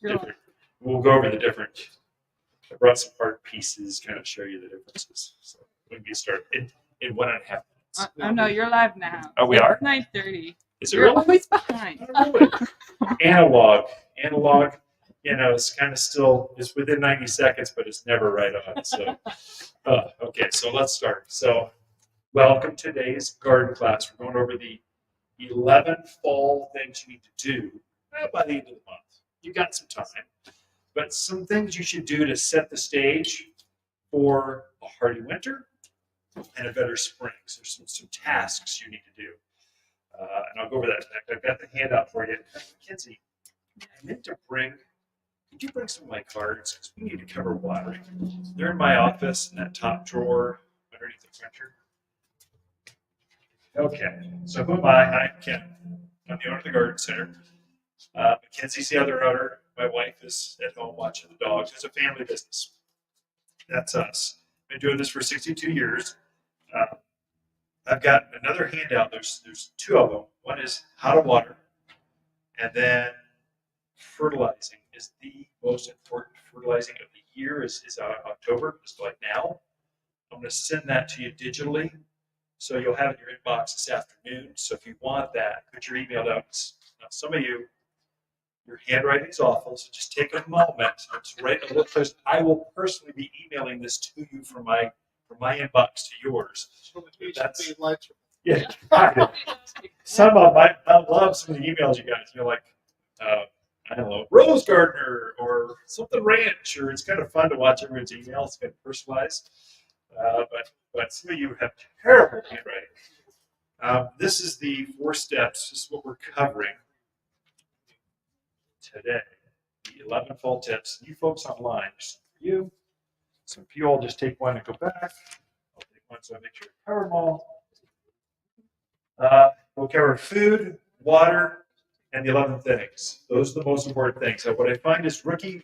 different. We'll go over the different. I brought some part pieces, kind of show you the differences. So when we start in 1.5 minutes. Oh no, you're live now. Oh, we are? It's 9:30. Is it You're really? always behind. Oh, really? Analog. You know, it's kind of still, it's within 90 seconds, but it's never right on. So, okay, so let's start. So, welcome to today's garden class. We're going over the 11 fall things you need to do by the end of the month. You've got some time, but some things you should do to set the stage for a hardy winter and a better spring. So there's some tasks you need to do. And I'll go over that. I've got the handout for you. Mackenzie, I meant to bring, could you bring some of my cards? Because we need to cover watering. They're in my office in that top drawer underneath the printer. Okay, so who am I? I'm Ken. I'm the owner of the garden center. Mackenzie's the other owner. My wife is at home watching the dogs. It's a family business. That's us. Been doing this for 62 years. I've got another handout. There's two of them. One is how to water, and then fertilizing is the most important fertilizing of the year. Is October, just like now. I'm going to send that to you digitally, so you'll have it in your inbox this afternoon. So if you want that, put your email down. Now, some of you, your handwriting is awful, so just take a moment to write a little post. I will personally be emailing this to you from my inbox to yours. That's, yeah. Some of I love some of the emails you guys. You're like, I don't know, Rose Gardener or something ranch, or it's kind of fun to watch everyone's emails. It's kind of personalized. But some of you have terrible handwriting. This is the 4 steps. This is what we're covering today. The 11 fall tips. You folks online, just for you. So if you all just take one and go back, I'll take one so I make sure I cover them all. We'll cover food, water, and the 11 things. Those are the most important things. So what I find is rookie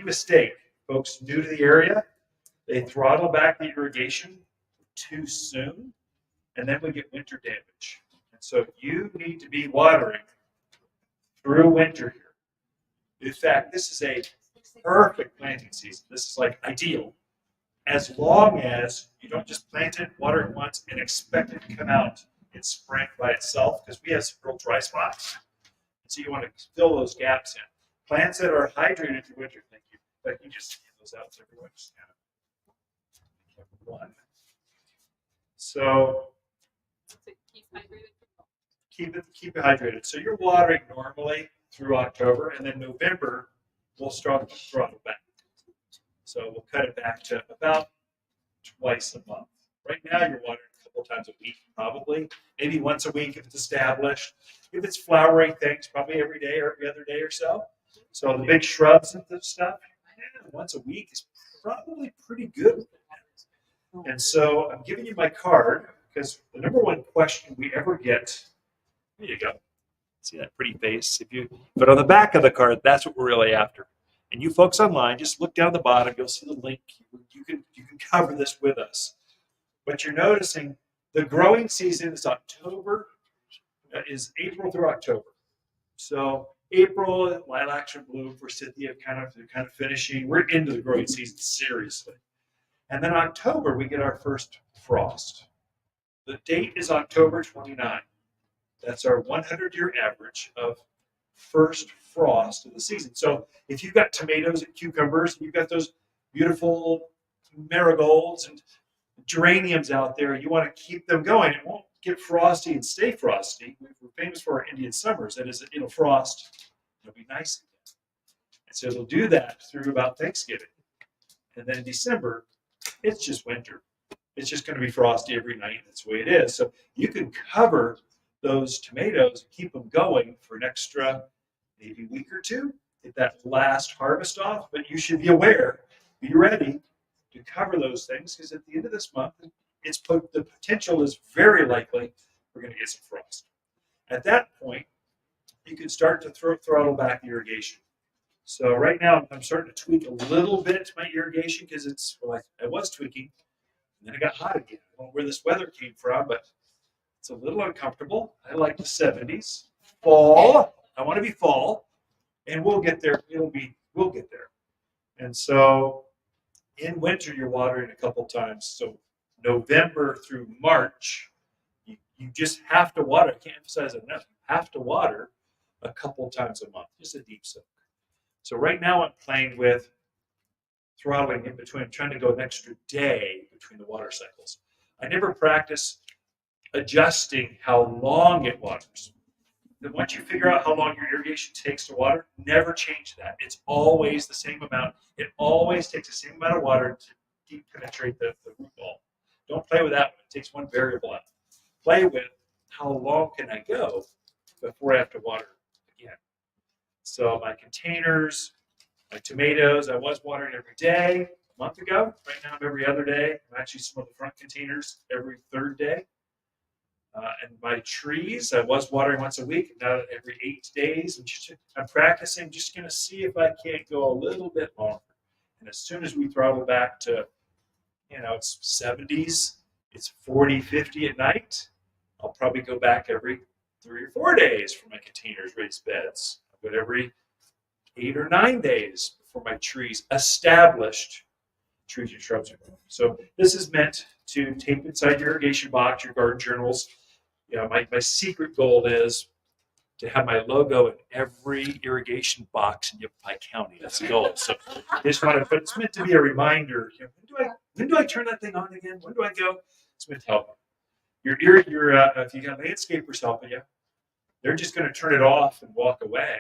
mistake. Folks new to the area, they throttle back the irrigation too soon, and then we get winter damage. And so you need to be watering through winter here. In fact, this is a perfect planting season. This is like ideal, as long as you don't just plant it, water it once, and expect it to come out in spring by itself, because we have some real dry spots. And so you want to fill those gaps in. Plants that are hydrated through winter, thank you. But you just hand those out to everyone. Just kind of one. So keep it hydrated. So you're watering normally through October, and then November we'll start to throttle back. So we'll cut it back to about twice a month. Right now you're watering a couple times a week, probably. Maybe once a week if it's established. If it's flowering things, probably every day or every other day or so. So the big shrubs and this stuff, once a week is probably pretty good. And so I'm giving you my card because the number one question we ever get, there you go. See that pretty face? But on the back of the card, that's what we're really after. And you folks online, just look down the bottom. You'll see the link. You can cover this with us. But you're noticing the growing season is April through October. So April, lilacs are bloom, forsythia kind of finishing. We're into the growing season seriously. And then October, we get our first frost. The date is October 29. That's our 100-year average of first frost of the season. So if you've got tomatoes and cucumbers, and you've got those beautiful marigolds and geraniums out there, you want to keep them going. It won't get frosty and stay frosty. We're famous for our Indian summers. That is, it'll frost. It'll be nice again. And so it'll do that through about Thanksgiving. And then in December, it's just winter. It's just going to be frosty every night. That's the way it is. So you can cover those tomatoes and keep them going for an extra maybe week or two, get that last harvest off. But you should be aware, be ready to cover those things, because at the end of this month, the potential is very likely we're going to get some frost. At that point, you can start to throttle back the irrigation. So right now, I'm starting to tweak a little bit my irrigation because I was tweaking, and then it got hot again. I don't know where this weather came from, but it's a little uncomfortable. I like the 70s. Fall. I want to be fall, and we'll get there. It'll be We'll get there. And so in winter, you're watering a couple times. So November through March, you just have to water. I can't emphasize it enough. You have to water a couple times a month, just a deep soak. So right now I'm playing with throttling in between, trying to go an extra day between the water cycles. I never practice adjusting how long it waters. Then once you figure out how long your irrigation takes to water, never change that. It's always the same amount. It always takes the same amount of water to deep penetrate the root ball. Don't play with that one. It takes one variable out. Play with how long can I go before I have to water again. So my containers, my tomatoes, I was watering every day a month ago. Right now I'm every other day. I'm actually some of the front containers every third day. And my trees, I was watering once a week, now every 8 days. I'm practicing, just going to see if I can't go a little bit longer. And as soon as we throttle back to, it's 70s, it's 40, 50 at night, I'll probably go back every 3 or 4 days for my containers, raised beds. But every 8 or 9 days for my trees, established trees and shrubs. So this is meant to tape inside your irrigation box, your garden journals. My secret goal is to have my logo in every irrigation box in Yavapai County. That's the goal. So but it's meant to be a reminder. When do I turn that thing on again? When do I go? It's meant to help you. If you got landscapers helping you, they're just going to turn it off and walk away,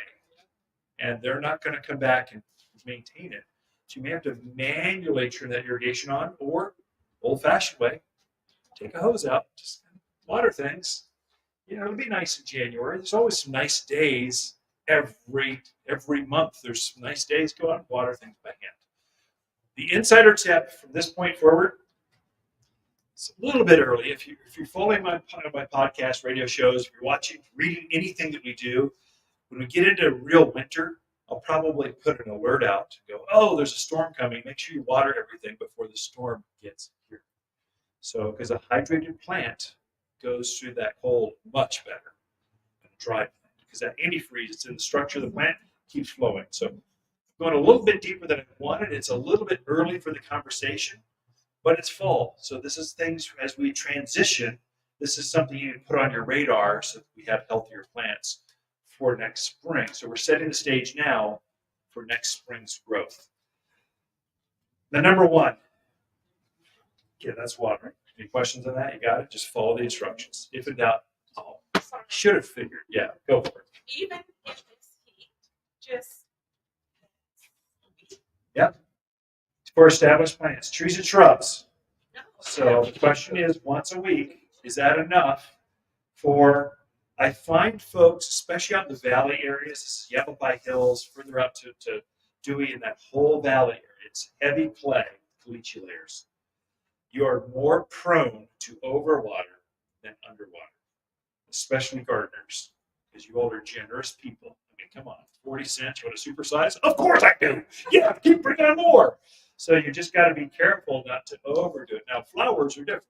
and they're not going to come back and maintain it. So you may have to manually turn that irrigation on, or old-fashioned way, take a hose out, just water things. It'll be nice in January. There's always some nice days every month. There's some nice days. Go out and water things by hand. The insider tip from this point forward, it's a little bit early. If you're following my podcast, radio shows, if you're watching, reading anything that we do, when we get into real winter, I'll probably put an alert out to go, oh, there's a storm coming. Make sure you water everything before the storm gets here. So, because a hydrated plant goes through that cold much better than a dry plant, because that antifreeze that's in the structure of the plant keeps flowing. So, going a little bit deeper than I wanted. It's a little bit early for the conversation, but it's fall. So, this is things as we transition. This is something you need to put on your radar so that we have healthier plants for next spring. So we're setting the stage now for next spring's growth. The number one, that's watering. Any questions on that? You got it? Just follow the instructions. If in doubt, should have figured. Yeah, go for it. Even if it's heat, just. Yep. For established plants, trees and shrubs. No. So the question is, once a week, is that enough for? I find folks, especially out in the valley areas, this is Yavapai Hills, further up to Dewey, and that whole valley area, it's heavy clay, caliche layers. You are more prone to overwater than underwater, especially gardeners, because you all are generous people. I mean, come on, 40 cents, you want to supersize? Of course I do. Yeah, keep bringing on more. So you just got to be careful not to overdo it. Now, flowers are different.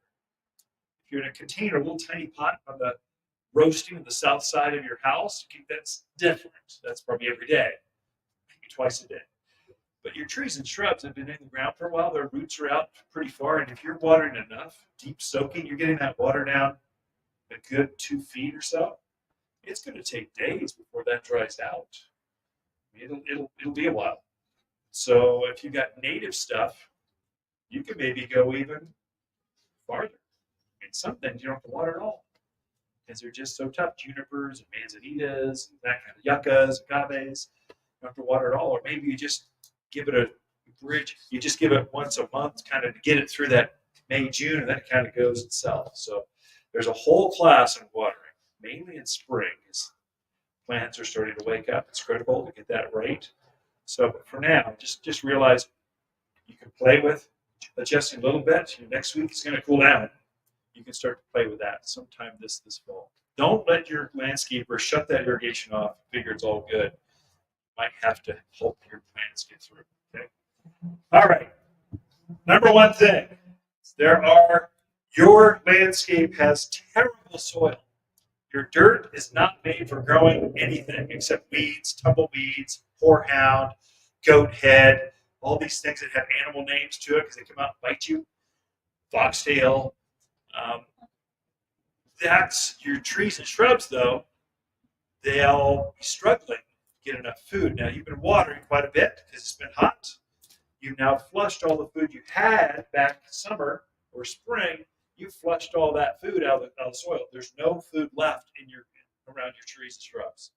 If you're in a container, a little tiny pot on the roasting on the south side of your house, that's different. That's probably every day, maybe twice a day. But your trees and shrubs have been in the ground for a while. Their roots are out pretty far. And if you're watering enough, deep soaking, you're getting that water down a good 2 feet or so. It's going to take days before that dries out. It'll be a while. So if you've got native stuff, you can maybe go even farther. I mean, some things you don't have to water at all, because they're just so tough. Junipers and manzanitas and that kind of yuccas, agaves, you don't have to water at all. Or maybe you just give it a bridge. You just give it once a month, kind of to get it through that May, June, and then it kind of goes itself. So there's a whole class on watering, mainly in spring, as plants are starting to wake up. It's critical to get that right. So for now, just realize you can play with adjusting a little bit. Next week it's going to cool down. You can start to play with that sometime this fall. Don't let your landscaper shut that irrigation off and figure it's all good. You might have to help your plants get through. Okay. All right. Number one thing, your landscape has terrible soil. Your dirt is not made for growing anything except weeds, tumbleweeds, horehound, goat head, all these things that have animal names to it because they come out and bite you. Foxtail. That's your trees and shrubs, though. They'll be struggling to get enough food. Now, you've been watering quite a bit because it's been hot. You've now flushed all the food you had back summer or spring. You flushed all that food out of the soil. There's no food left around your trees and shrubs.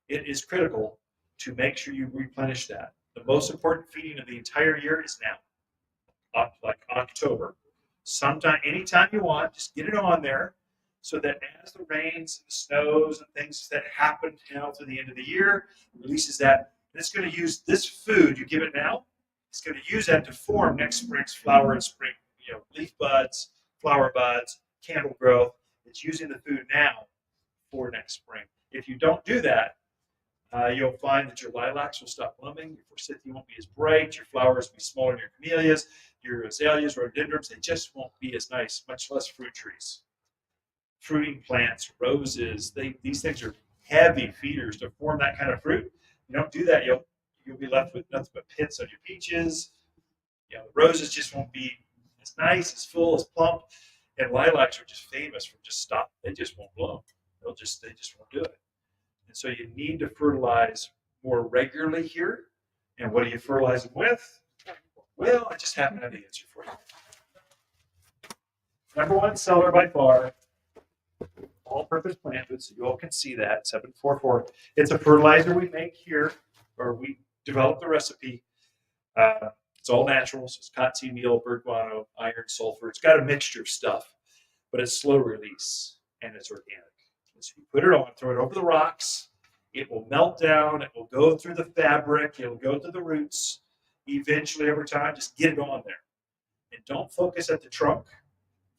It is critical to make sure you replenish that. The most important feeding of the entire year is now, like October. Sometime, anytime you want, just get it on there so that as the rains and the snows and things that happen now to the end of the year, releases that. And it's going to use this food you give it now. It's going to use that to form next spring's flower and spring, leaf buds, flower buds, candle growth. It's using the food now for next spring. If you don't do that, you'll find that your lilacs will stop blooming, your forsythia won't be as bright, your flowers will be smaller than your camellias, your azaleas, rhododendrons, they just won't be as nice, much less fruit trees. Fruiting plants, roses, these things are heavy feeders to form that kind of fruit. You don't do that, you'll be left with nothing but pits on your peaches. The roses just won't be as nice, as full, as plump. And lilacs are just famous for just stop. They just won't bloom. They just won't do it. And so you need to fertilize more regularly here. And what do you fertilize them with? Well, I just happen to have the answer for you. Number one seller by far, all-purpose plant food, so you all can see that, 744. It's a fertilizer we make here, or we develop the recipe. It's all natural, so it's cottonseed meal, bird guano, iron, sulfur. It's got a mixture of stuff, but it's slow release, and it's organic. And so you put it on, throw it over the rocks. It will melt down. It will go through the fabric. It will go through the roots. Eventually, over time, just get it on there. And don't focus at the trunk.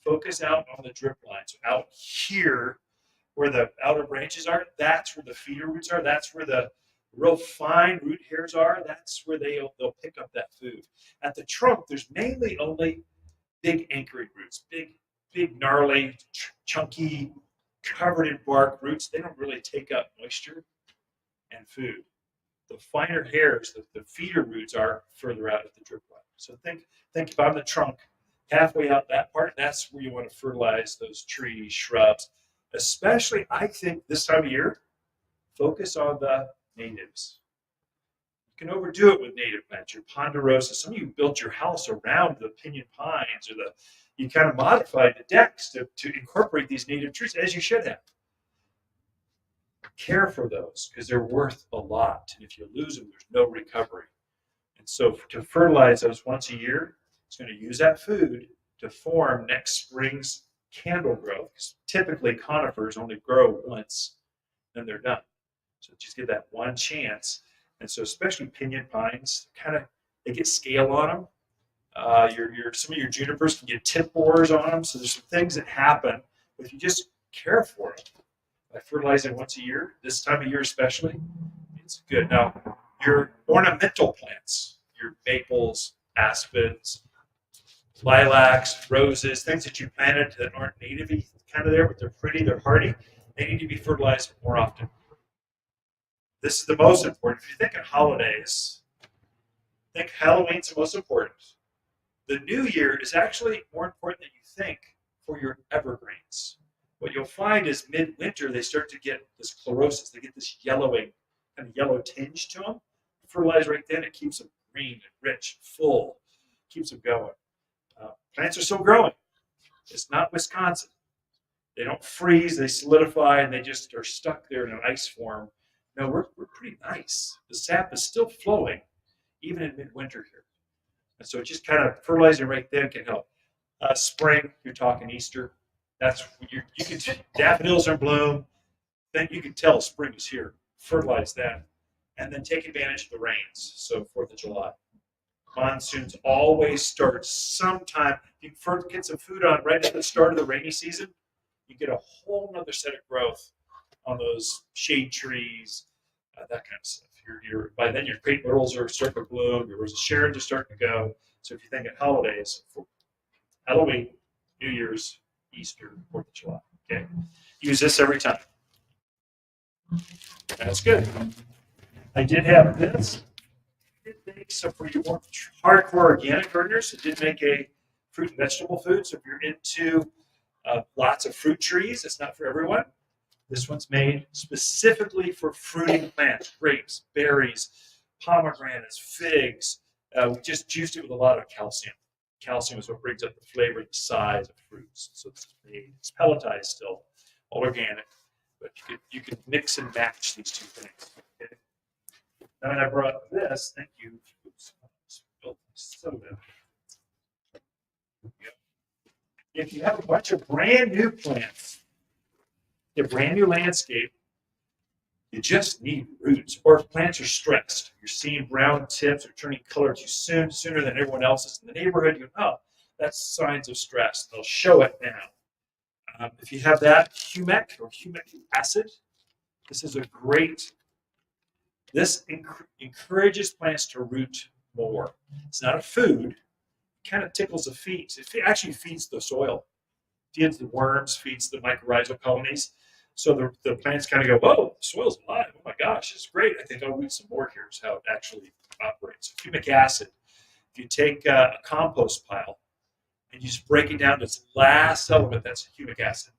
Focus out on the drip line. So out here, where the outer branches are, that's where the feeder roots are. That's where the real fine root hairs are. That's where they'll pick up that food. At the trunk, there's mainly only big anchoring roots, big gnarly, chunky, covered in bark roots. They don't really take up moisture and food. The finer hairs, the feeder roots, are further out at the drip line. So think if I'm the trunk, halfway out that part, that's where you want to fertilize those trees, shrubs. Especially, I think, this time of year, focus on the natives. You can overdo it with native plants, your ponderosa. Some of you built your house around the pinyon pines, or you kind of modified the decks to incorporate these native trees, as you should have. Care for those, because they're worth a lot. And if you lose them, there's no recovery. And so to fertilize those once a year, it's going to use that food to form next spring's candle growth. Because typically conifers only grow once, then they're done. So just give that one chance. And so especially pinyon pines, they get scale on them. Some of your junipers can get tip borers on them. So there's some things that happen. But if you just care for them by fertilizing once a year, this time of year especially, it's good. Now, your ornamental plants, your maples, aspens, lilacs, roses, things that you planted that aren't native-y kind of there, but they're pretty, they're hardy, they need to be fertilized more often. This is the most important. If you think of holidays, think Halloween's the most important. The new year is actually more important than you think for your evergreens. What you'll find is midwinter, they start to get this chlorosis. They get this yellowing, kind of yellow tinge to them. Fertilize right then, it keeps them green and rich, full, keeps them going. Plants are still growing. It's not Wisconsin. They don't freeze, they solidify, and they just are stuck there in an ice form. No, we're pretty nice. The sap is still flowing, even in midwinter here. And so just kind of fertilizing right then can help. Spring, you're talking Easter. That's you can daffodils are in bloom. Then you can tell spring is here. Fertilize that, and then take advantage of the rains. So 4th of July. Monsoons always start sometime. You can get some food on right at the start of the rainy season. You get a whole other set of growth on those shade trees, that kind of stuff. By then your crepe myrtles are starting to bloom. Your rose of Sharon are starting to go. So if you think of holidays, Halloween, New Year's, Easter, 4th of July. Okay, use this every time. That's good. I did have this. Did they So for your more hardcore organic gardeners, it did make a fruit and vegetable food. So if you're into lots of fruit trees, it's not for everyone. This one's made specifically for fruiting plants, grapes, berries, pomegranates, figs. We just juiced it with a lot of calcium. Calcium is what brings up the flavor and the size of fruits. So it's pelletized still, all organic, but you can mix and match these two things. Okay? Now I brought this. Thank you. Oops, spilled my soda. Yep. If you have a bunch of brand new plants, a brand new landscape, you just need roots. Or if plants are stressed, you're seeing brown tips or turning color too soon, sooner than everyone else's in the neighborhood, you go, oh, that's signs of stress. They'll show it now. If you have that, humic or humic acid, this is a great, this encourages plants to root more. It's not a food. It kind of tickles the feet. It actually feeds the soil, feeds the worms, feeds the mycorrhizal colonies. So the plants kind of go, whoa, the soil's alive. Oh my gosh, it's great. I think I'll root some more here. Is how it actually operates. Humic acid. If you take a compost pile and you just break it down to its last element, that's humic acid.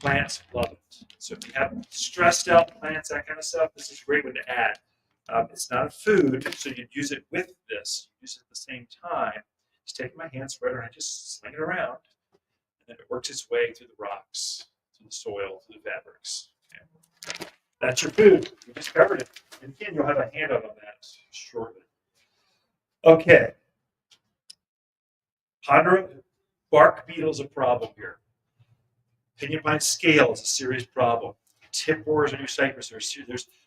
Plants love it. So if you have stressed out plants, that kind of stuff, this is a great one to add. It's not a food, so you'd use it with this. Use it at the same time. Just take my hand spreader and I just sling it around, and then it works its way through the rocks, through the soil, through the fabrics. Okay. That's your food. You just covered it. And again, you'll have a handout on that shortly. Okay. Bark beetle is a problem here. Pinyon pine scale is a serious problem. Tip borers on your cypress.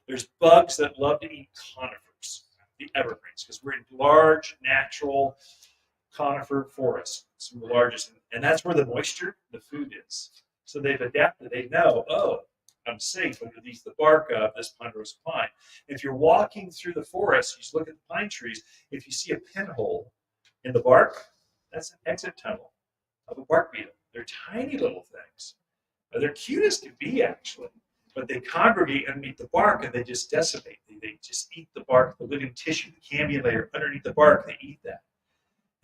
There's bugs that love to eat conifers, the evergreens, because we're in large natural conifer forests, some of the largest, and that's where the moisture, the food is. So they've adapted. They know, oh, I'm safe under the bark of this ponderosa pine. If you're walking through the forest, you just look at the pine trees. If you see a pinhole in the bark, that's an exit tunnel of a bark beetle. They're tiny little things. They're cute as can be, actually, but they congregate underneath the bark and they just decimate. They just eat the bark, the living tissue, the cambium layer underneath the bark. They eat that.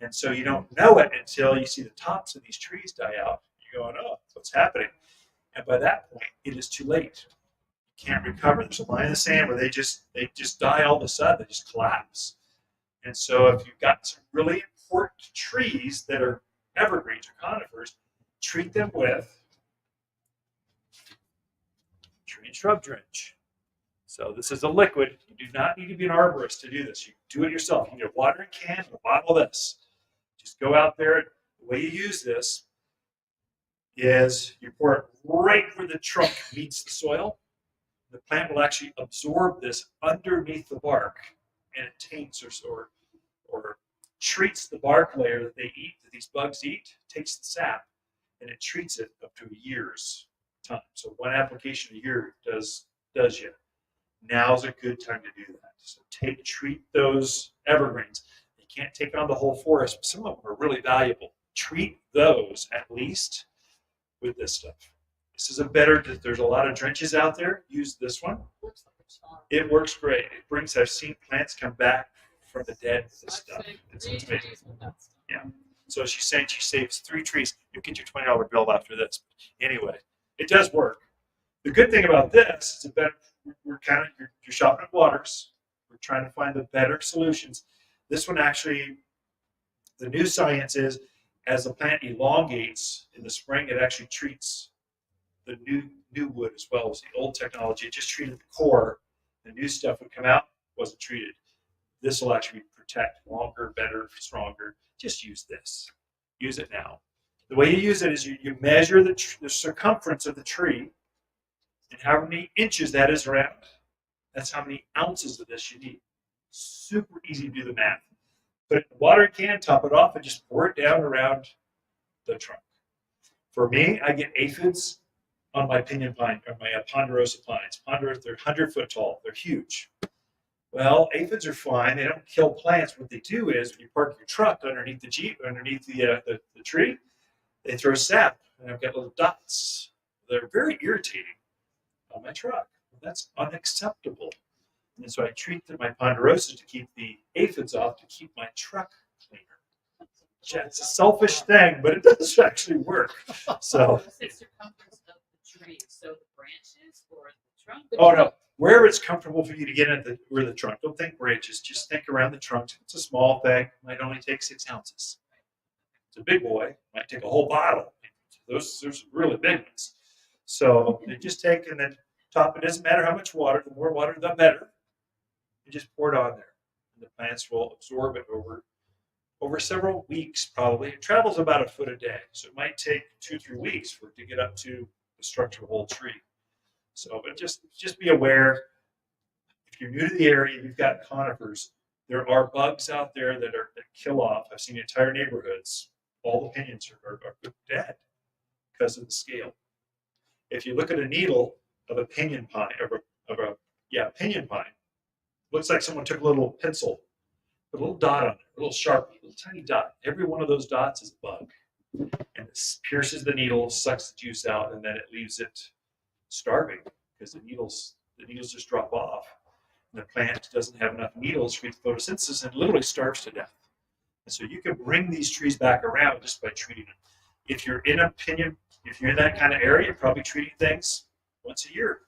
And so you don't know it until you see the tops of these trees die out. You're going, oh, what's happening? And by that point, it is too late. You can't recover. There's a line in the sand where they just die all of a sudden. They just collapse. And so if you've got some really important trees that are evergreens or conifers, treat them with tree and shrub drench. So this is a liquid. You do not need to be an arborist to do this. You do it yourself. You need a watering can and a bottle of this. Just go out there. The way you use this is you pour it right where the trunk meets the soil. The plant will actually absorb this underneath the bark, and it taints or treats the bark layer that they eat, that these bugs eat, takes the sap, and it treats it up to a year's time. So one application a year does you. Now's a good time to do that. So treat those evergreens. You can't take on the whole forest, but some of them are really valuable. Treat those at least with this stuff. This is a better, there's a lot of drenches out there. Use this one. It works great. I've seen plants come back from the dead with this stuff. It's amazing. Yeah. So she's saying she saves 3 trees. You'll get your $20 bill after this. Anyway, it does work. The good thing about this is that you're shopping at Waters. We're trying to find the better solutions. This one actually, the new science is, as the plant elongates in the spring, it actually treats the new wood as well as the old technology. It just treated the core. The new stuff would come out, wasn't treated. This will actually protect longer, better, stronger. Just use this. Use it now. The way you use it is you measure the circumference of the tree and how many inches that is around. That's how many ounces of this you need. Super easy to do the math. Put it in the water can, top it off, and just pour it down around the trunk. For me, I get aphids on my pinyon pine, or my ponderosa pines. They're 100-foot tall. They're huge. Well, aphids are fine. They don't kill plants. What they do is when you park your truck underneath the tree, they throw sap, and I've got little dots. They're very irritating on my truck. That's unacceptable. And so I treat my ponderosas to keep the aphids off, to keep my truck cleaner. Yeah, it's a selfish thing, but it does actually work. So, What's the circumference of the tree? So the branches or the trunk? oh no, wherever it's comfortable for you to get at where the trunk. Don't think branches, just think around the trunk. It's a small thing, might only take 6 ounces. It's a big boy, might take a whole bottle. Those are really big ones. So you just take and then top. It doesn't matter how much water. The more water, the better. You just pour it on there, and the plants will absorb it over several weeks. Probably it travels about a foot a day, so it might take 2-3 weeks for it to get up to the structure of the whole tree. So, but just be aware. If you're new to the area, you've got conifers. There are bugs out there that kill off. I've seen entire neighborhoods. All the pinions are dead because of the scale. If you look at a needle of a pinyon pine, pinyon pine, looks like someone took a little pencil, put a little dot on it, a little sharpie, a little tiny dot. Every one of those dots is a bug, and it pierces the needle, sucks the juice out, and then it leaves it starving because the needles just drop off. And the plant doesn't have enough needles for photosynthesis and literally starves to death. And so you can bring these trees back around just by treating them. If you're in that kind of area, you're probably treating things once a year.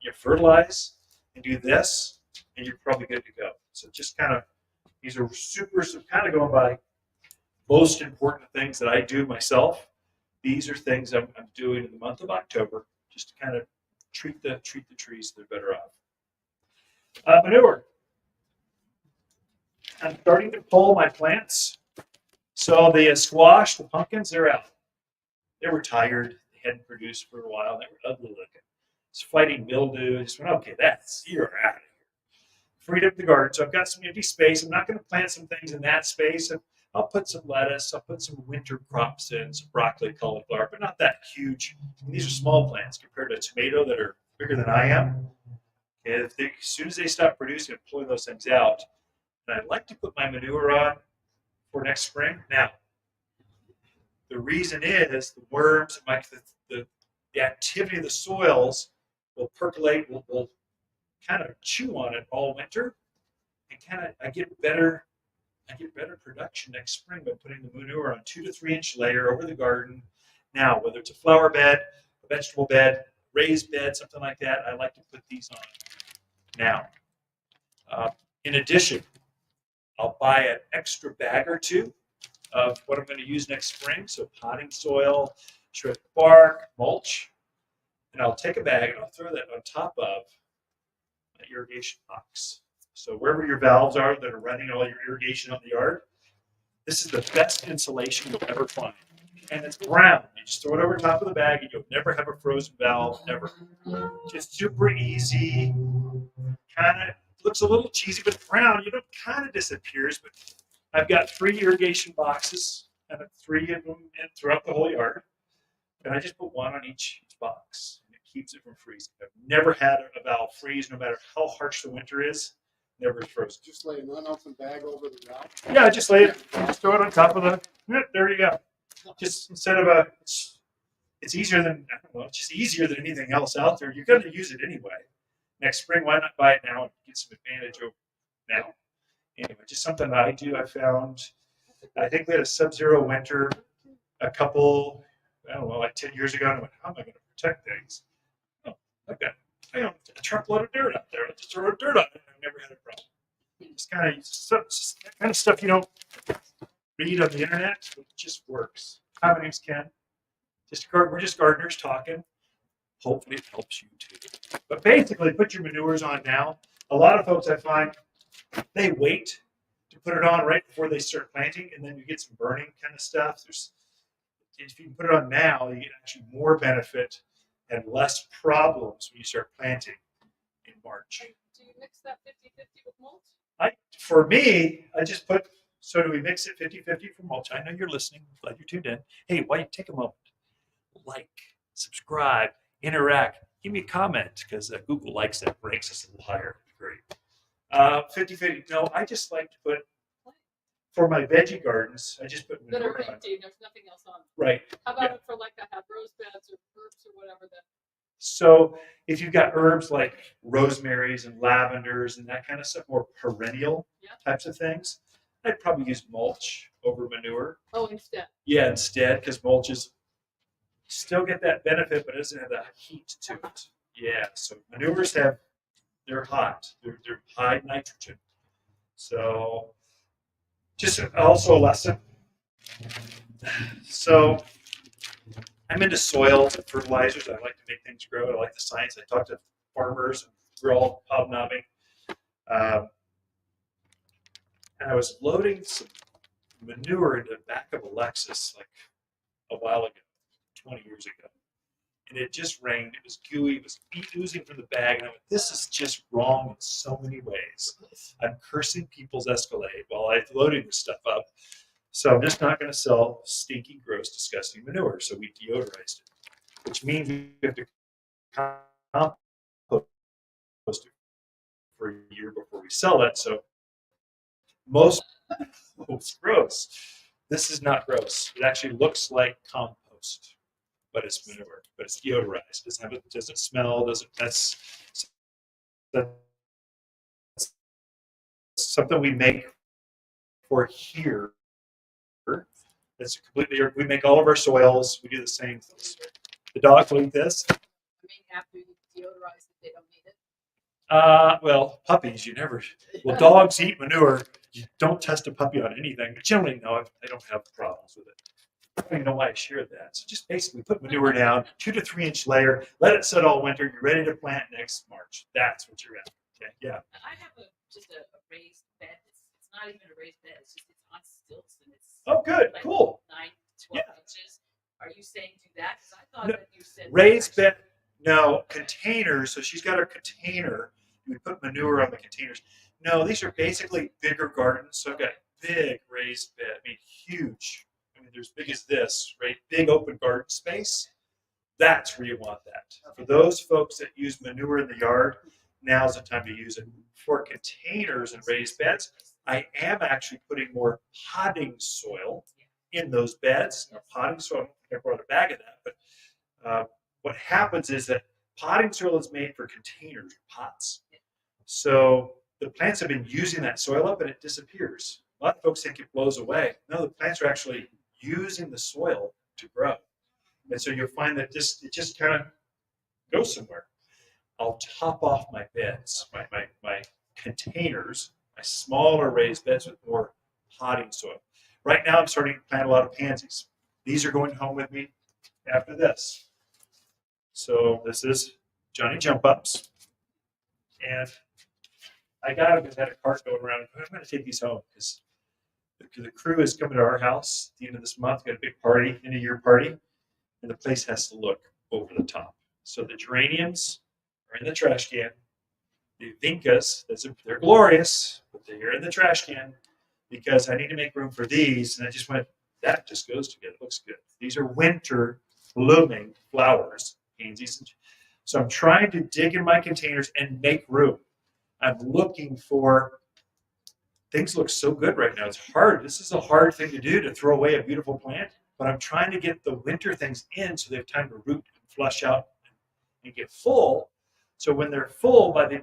You fertilize and do this, and you're probably good to go. So just these are kind of going by most important things that I do myself. These are things I'm doing in the month of October, just to kind of treat the trees that are better off. Manure. I'm starting to pull my plants. So the squash, the pumpkins, they're out. They were tired. They hadn't produced for a while. They were ugly looking. It's fighting mildew. I just went, okay, you're out of here. Freed up the garden. So I've got some empty space. I'm not going to plant some things in that space. I'll put some lettuce. I'll put some winter crops in, some broccoli, cauliflower, but not that huge. And these are small plants compared to a tomato that are bigger than I am. And as soon as they stop producing, I'm pulling those things out. And I'd like to put my manure on for next spring. Now, the reason is the worms, the activity of the soils will percolate, will kind of chew on it all winter, and I get better production next spring by putting the manure on 2 to 3 inch layer over the garden. Now, whether it's a flower bed, a vegetable bed, raised bed, something like that, I like to put these on. Now, in addition, I'll buy an extra bag or two of what I'm going to use next spring. So potting soil, shredded bark, mulch. And I'll take a bag and I'll throw that on top of an irrigation box. So wherever your valves are that are running all your irrigation out in the yard, this is the best insulation you'll ever find. And it's brown. You just throw it over top of the bag and you'll never have a frozen valve, never. Just super easy. Kind of looks a little cheesy, but brown, kind of disappears. But I've got 3 irrigation boxes, and 3 of them throughout the whole yard. And I just put 1 on each box, and it keeps it from freezing. I've never had a valve freeze, no matter how harsh the winter is. Never frozen. Just lay an unopened bag over the valve. Yeah, just lay it. Just throw it on top of there you go. Just instead of it's easier than it's just easier than anything else out there. You're going to use it anyway. Next spring, why not buy it now and get some advantage over now? Anyway, just something that I do. I found, I think we had a sub-zero winter a couple, like 10 years ago. And I went, how am I going to protect things? Oh, I've got a truckload of dirt out there. I just throw dirt on it. I've never had a problem. Just kind of stuff you don't read on the internet, but it just works. Hi, my name's Ken. We're just gardeners talking. Hopefully it helps you too. But basically, put your manures on now. A lot of folks I find, they wait to put it on right before they start planting, and then you get some burning kind of stuff. If you can put it on now, you get actually more benefit and less problems when you start planting in March. Do you mix that 50-50 with mulch? For me, I just put, so do we mix it 50-50 for mulch? I know you're listening. Glad you're tuned in. Hey, why don't you take a moment? Like, subscribe, interact, give me a comment, because Google likes that, ranks us a little higher. Great. 50-50. No, I just like to put, for my veggie gardens, I just put That manure are on. empty, there's nothing else on them. Right. How about Yeah. it for like I have rose beds or herbs or whatever that So if you've got herbs like rosemaries and lavenders and that kind of stuff, more perennial Yeah. types of things, I'd probably use mulch over manure. Oh, instead. Yeah, instead, because mulch is still get that benefit, but it doesn't have that heat to it. Yeah, so manures they're hot. They're high nitrogen. So just also a lesson. So I'm into soils and fertilizers. I like to make things grow. I like the science. I talk to farmers. We're all hobnobbing. And I was loading some manure into the back of a Lexus like a while ago, 20 years ago. And it just rained. It was gooey. It was oozing from the bag. And I went, this is just wrong in so many ways. I'm cursing people's Escalade while I'm loading this stuff up. So I'm just not going to sell stinky, gross, disgusting manure. So we deodorized it, which means we have to compost it for a year before we sell it. So most, it's gross. This is not gross. It actually looks like compost, but it's manure, but it's deodorized. Doesn't smell. That's something we make for here. It's completely. We make all of our soils. We do the same things. The dogs will eat this. I mean, after you deodorize it, they don't need it. Well, puppies, you never. Well, dogs eat manure. You don't test a puppy on anything. But generally, no, I don't have problems with it. I don't even know why I shared that. So just basically put manure down, 2 to 3 inch layer, let it sit all winter. You're ready to plant next March. That's what you're at. Okay, yeah. I have just a raised bed. It's not even a raised bed. It's on stilts and it's Oh, good, like cool. 9 to 12 Yeah. inches. Are you saying do that? Because I thought No, that you said Raised bed. No, containers. So she's got her container. We put manure on the containers. No, these are basically bigger gardens. So I've got big raised bed. I mean, huge. I mean, they're as big as this, right? Big open garden space. That's where you want that. For those folks that use manure in the yard, now's the time to use it. For containers and raised beds, I am actually putting more potting soil in those beds. Now, potting soil, I don't think I brought a bag of that, but what happens is that potting soil is made for containers, pots. So the plants have been using that soil up and it disappears. A lot of folks think it blows away. No, the plants are actually using the soil to grow. And so you'll find that it just kind of goes somewhere. I'll top off my beds, my containers, my smaller raised beds with more potting soil. Right now I'm starting to plant a lot of pansies. These are going home with me after this. So this is Johnny Jump Ups. And I got him because I had a cart going around. I'm going to take these home because the crew is coming to our house at the end of this month. Got a big party, end of year party, and the place has to look over the top. So the geraniums are in the trash can. The vincas, they're glorious, but they're in the trash can because I need to make room for these. And I just went, that just goes together. It looks good. These are winter blooming flowers, pansies. So I'm trying to dig in my containers and make room. I'm looking for things look so good right now. It's hard. This is a hard thing to do, to throw away a beautiful plant. But I'm trying to get the winter things in so they have time to root and flush out and get full. So when they're full by the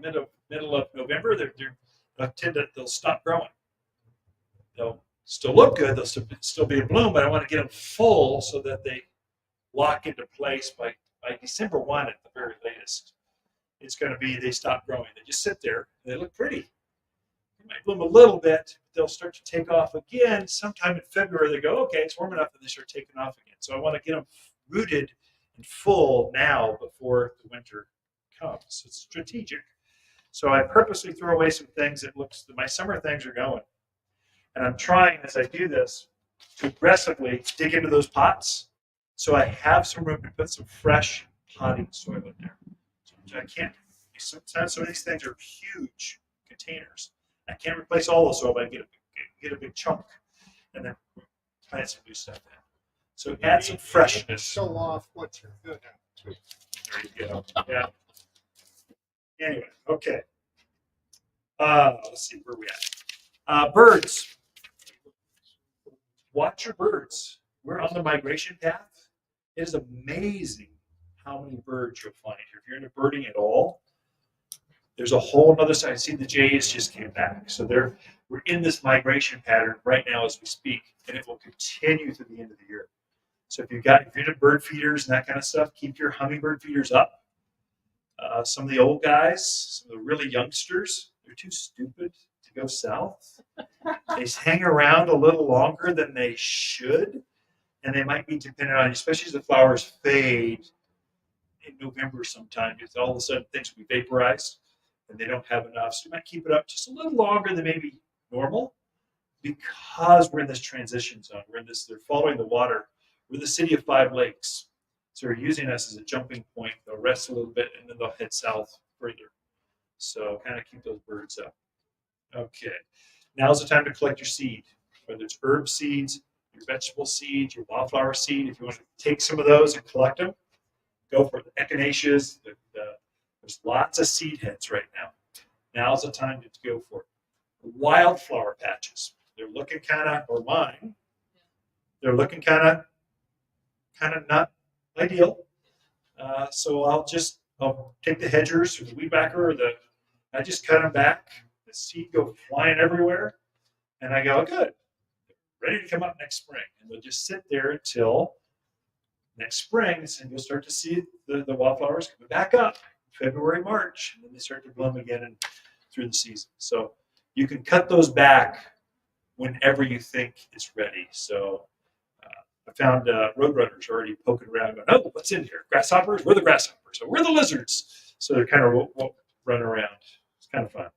middle of November, they'll stop growing. They'll still look good. They'll still be in bloom, but I want to get them full so that they lock into place by December 1 at the very latest. It's going to be they stop growing. They just sit there. They look pretty. They might bloom a little bit. But they'll start to take off again. Sometime in February, they go, okay, it's warm enough, and they start taking off again. So I want to get them rooted and full now before the winter comes. It's strategic. So I purposely throw away some things that my summer things are going. And I'm trying, as I do this, to aggressively dig into those pots so I have some room to put some fresh potting soil in there. So I can't, sometimes some of these things are huge containers. I can't replace all the soil, but I get a big chunk and then plant some new stuff in. So add some freshness. Show off what you're good at, too. There you go. Yeah. Anyway, okay. Let's see where we at. Birds. Watch your birds. We're on the migration path. It is amazing how many birds you'll find here. If you're into birding at all, there's a whole other side. See, the jays just came back. So we're in this migration pattern right now as we speak, and it will continue through the end of the year. So if you're into bird feeders and that kind of stuff, keep your hummingbird feeders up. Some of the old guys, some of the really youngsters, they're too stupid to go south. They hang around a little longer than they should, and they might be dependent on, especially as the flowers fade in November sometime. It's all of a sudden things will be vaporized, and they don't have enough. So you might keep it up just a little longer than maybe normal, because we're in this transition zone. They're following the water. We're the city of 5 lakes. So they're using us as a jumping point. They'll rest a little bit, and then they'll head south further. So kind of keep those birds up. Okay. Now's the time to collect your seed, whether it's herb seeds, your vegetable seeds, your wildflower seed. If you want to take some of those and collect them, go for it. The echinaceas, there's lots of seed heads right now. Now's the time to go for it. Wildflower patches. They're looking kind of, or mine, they're looking kind of not ideal. So I'll take the hedgers or the weed whacker, I just cut them back. The seed go flying everywhere, and I go, good, ready to come up next spring. And they'll just sit there until next spring, and you'll start to see the wildflowers coming back up February, March, and then they start to bloom again and through the season. So you can cut those back whenever you think it's ready. So I found roadrunners already poking around going, oh, what's in here? Grasshoppers? We're the grasshoppers. So we're the lizards. So they're kind of run around. It's kind of fun.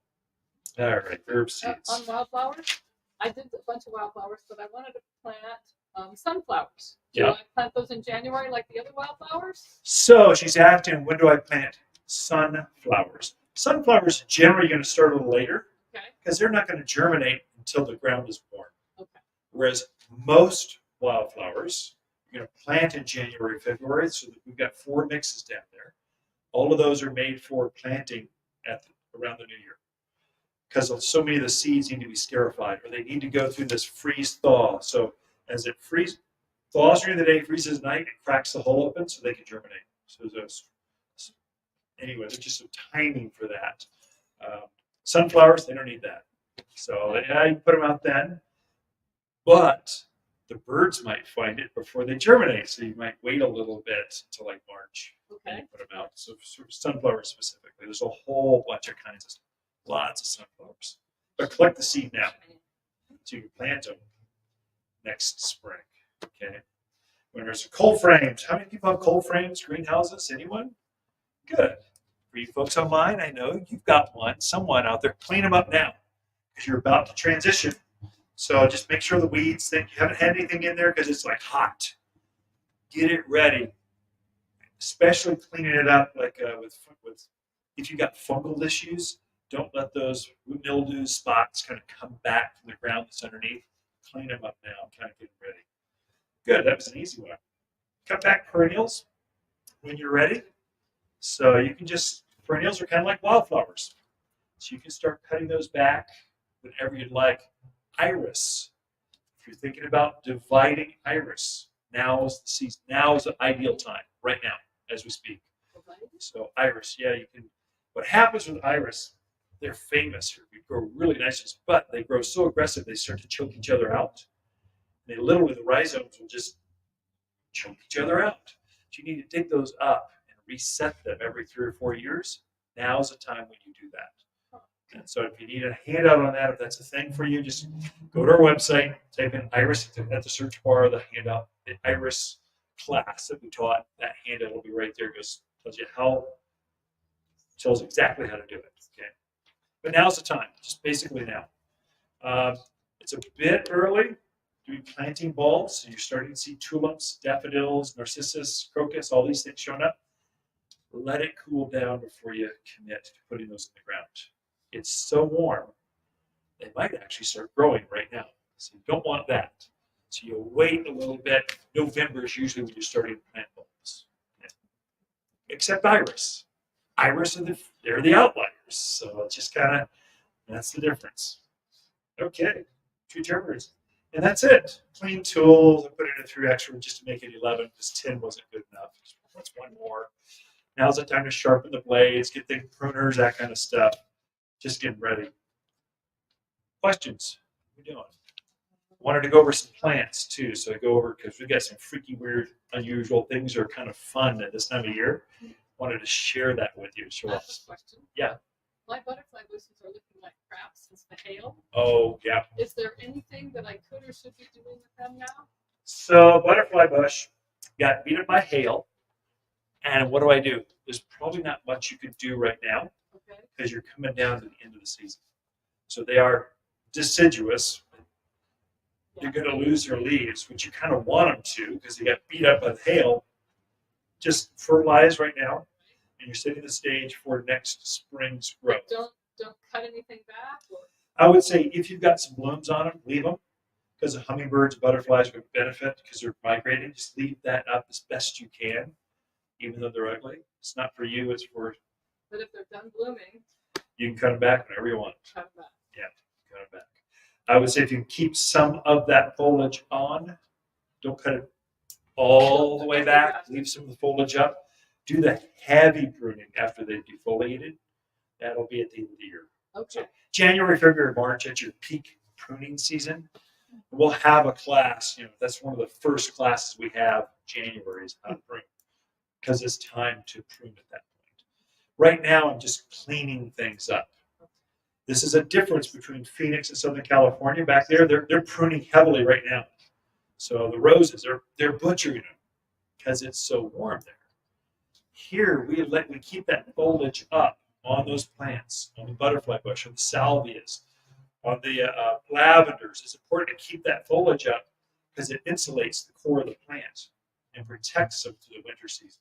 All right, herb seeds. On wildflowers, I did a bunch of wildflowers, but I wanted to plant sunflowers. Do Yeah. I plant those in January like the other wildflowers? So she's asking, when do I plant sunflowers? Sunflowers generally going to start a little later Okay. because they're not going to germinate until the ground is warm. Okay. Whereas most wildflowers, you're going to plant in January, February. So we've got 4 mixes down there. All of those are made for planting around the new year, because so many of the seeds need to be scarified, or they need to go through this freeze thaw. So as it thaws during the day, freezes at night, it cracks the hole open so they can germinate. So anyway, there's just some timing for that. Sunflowers, they don't need that. So you put them out then, but the birds might find it before they germinate. So you might wait a little bit until like March and Okay. you put them out. So for sunflowers specifically, there's a whole bunch of kinds of stuff. Lots of sunflowers. But collect the seed now so you can plant them next spring. Okay. When there's cold frames, how many people have cold frames, greenhouses? Anyone? Good. For you folks online, I know you've got someone out there. Clean them up now because you're about to transition. So just make sure the weeds that you haven't had anything in there because it's like hot. Get it ready. Especially cleaning it up like with if you got fungal issues. Don't let those mildew spots kind of come back from the ground that's underneath. Clean them up now, kind of get them ready. Good, that was an easy one. Cut back perennials when you're ready. So you can perennials are kind of like wildflowers. So you can start cutting those back whenever you'd like. Iris, if you're thinking about dividing iris, now is the season. Now is the ideal time, right now, as we speak. So iris, yeah, you can. What happens with iris? They're famous. They grow really nice, but they grow so aggressive they start to choke each other out. They literally, the rhizomes will just choke each other out. So you need to dig those up and reset them every 3 or 4 years. Now's the time when you do that. And so if you need a handout on that, if that's a thing for you, just go to our website, type in iris at the search bar, the handout, the iris class that we taught. That handout will be right there. It tells exactly how to do it. Okay. But now's the time, just basically now. It's a bit early to be planting bulbs. So you're starting to see tulips, daffodils, narcissus, crocus, all these things showing up. Let it cool down before you commit to putting those in the ground. It's so warm, they might actually start growing right now. So you don't want that. So you'll wait a little bit. November is usually when you're starting to plant bulbs. Okay. Except iris. Iris they're the outliers. So it's just that's the difference. Okay, 2 termites. And that's it. Clean tools. I put in a 3 extra just to make it 11 because 10 wasn't good enough. What's one more? Now's the time to sharpen the blades, get the pruners, that kind of stuff. Just getting ready. Questions? What are we doing? Wanted to go over some plants too, so I go over because we got some freaky, weird, unusual things that are kind of fun at this time of year. Wanted to share that with you. I So, have a question. Yeah. My butterfly bushes are looking like crap since the hail. oh yeah. Is there anything that I could or should be doing with them now? So butterfly bush got beat up by hail, and what do? There's probably not much you could do right now Okay. because you're coming down to the end of the season. So they are deciduous. You're going to lose their leaves, which you kind of want them to because they got beat up by the hail. Just fertilize right now, and you're setting the stage for next spring's growth. Don't cut anything back or I would say if you've got some blooms on them, leave them because the hummingbirds, butterflies would benefit because they're migrating. Just leave that up as best you can, even though they're ugly. It's not for you, it's for but if they're done blooming, you can cut them back whenever you want. cut them back. Cut them back. I would say if you can keep some of that foliage on, don't cut it all the way back. Leave some of the foliage up. Do the heavy pruning after they've defoliated. That'll be at the end of the year. Okay. January, February, March at your peak pruning season. We'll have a class, that's one of the first classes we have January is how to prune because it's time to prune at that point. Right now, I'm just cleaning things up. This is a difference between Phoenix and Southern California. Back there, they're pruning heavily right now. So the roses, they're butchering them because it's so warm there. Here, we keep that foliage up on those plants, on the butterfly bush, on the salvias, on the lavenders. It's important to keep that foliage up because it insulates the core of the plant and protects them through the winter season.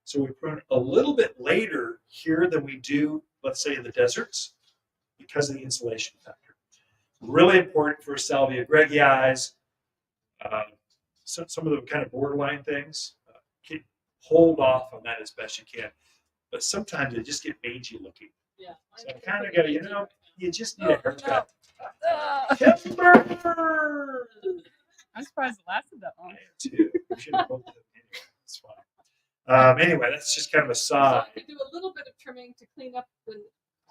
So we prune a little bit later here than we do, let's say, in the deserts because of the insulation factor. Really important for Salvia greggii, some of the kind of borderline things. Hold off on that as best you can. But sometimes they just get mangy looking. Yeah. So I kind of go, you just need a haircut. Uh, Timber! I'm surprised it lasted that I long. am too. We should have both of them anyway. It's fine. Anyway, that's just kind of a So side. I could do a little bit of trimming to clean up the.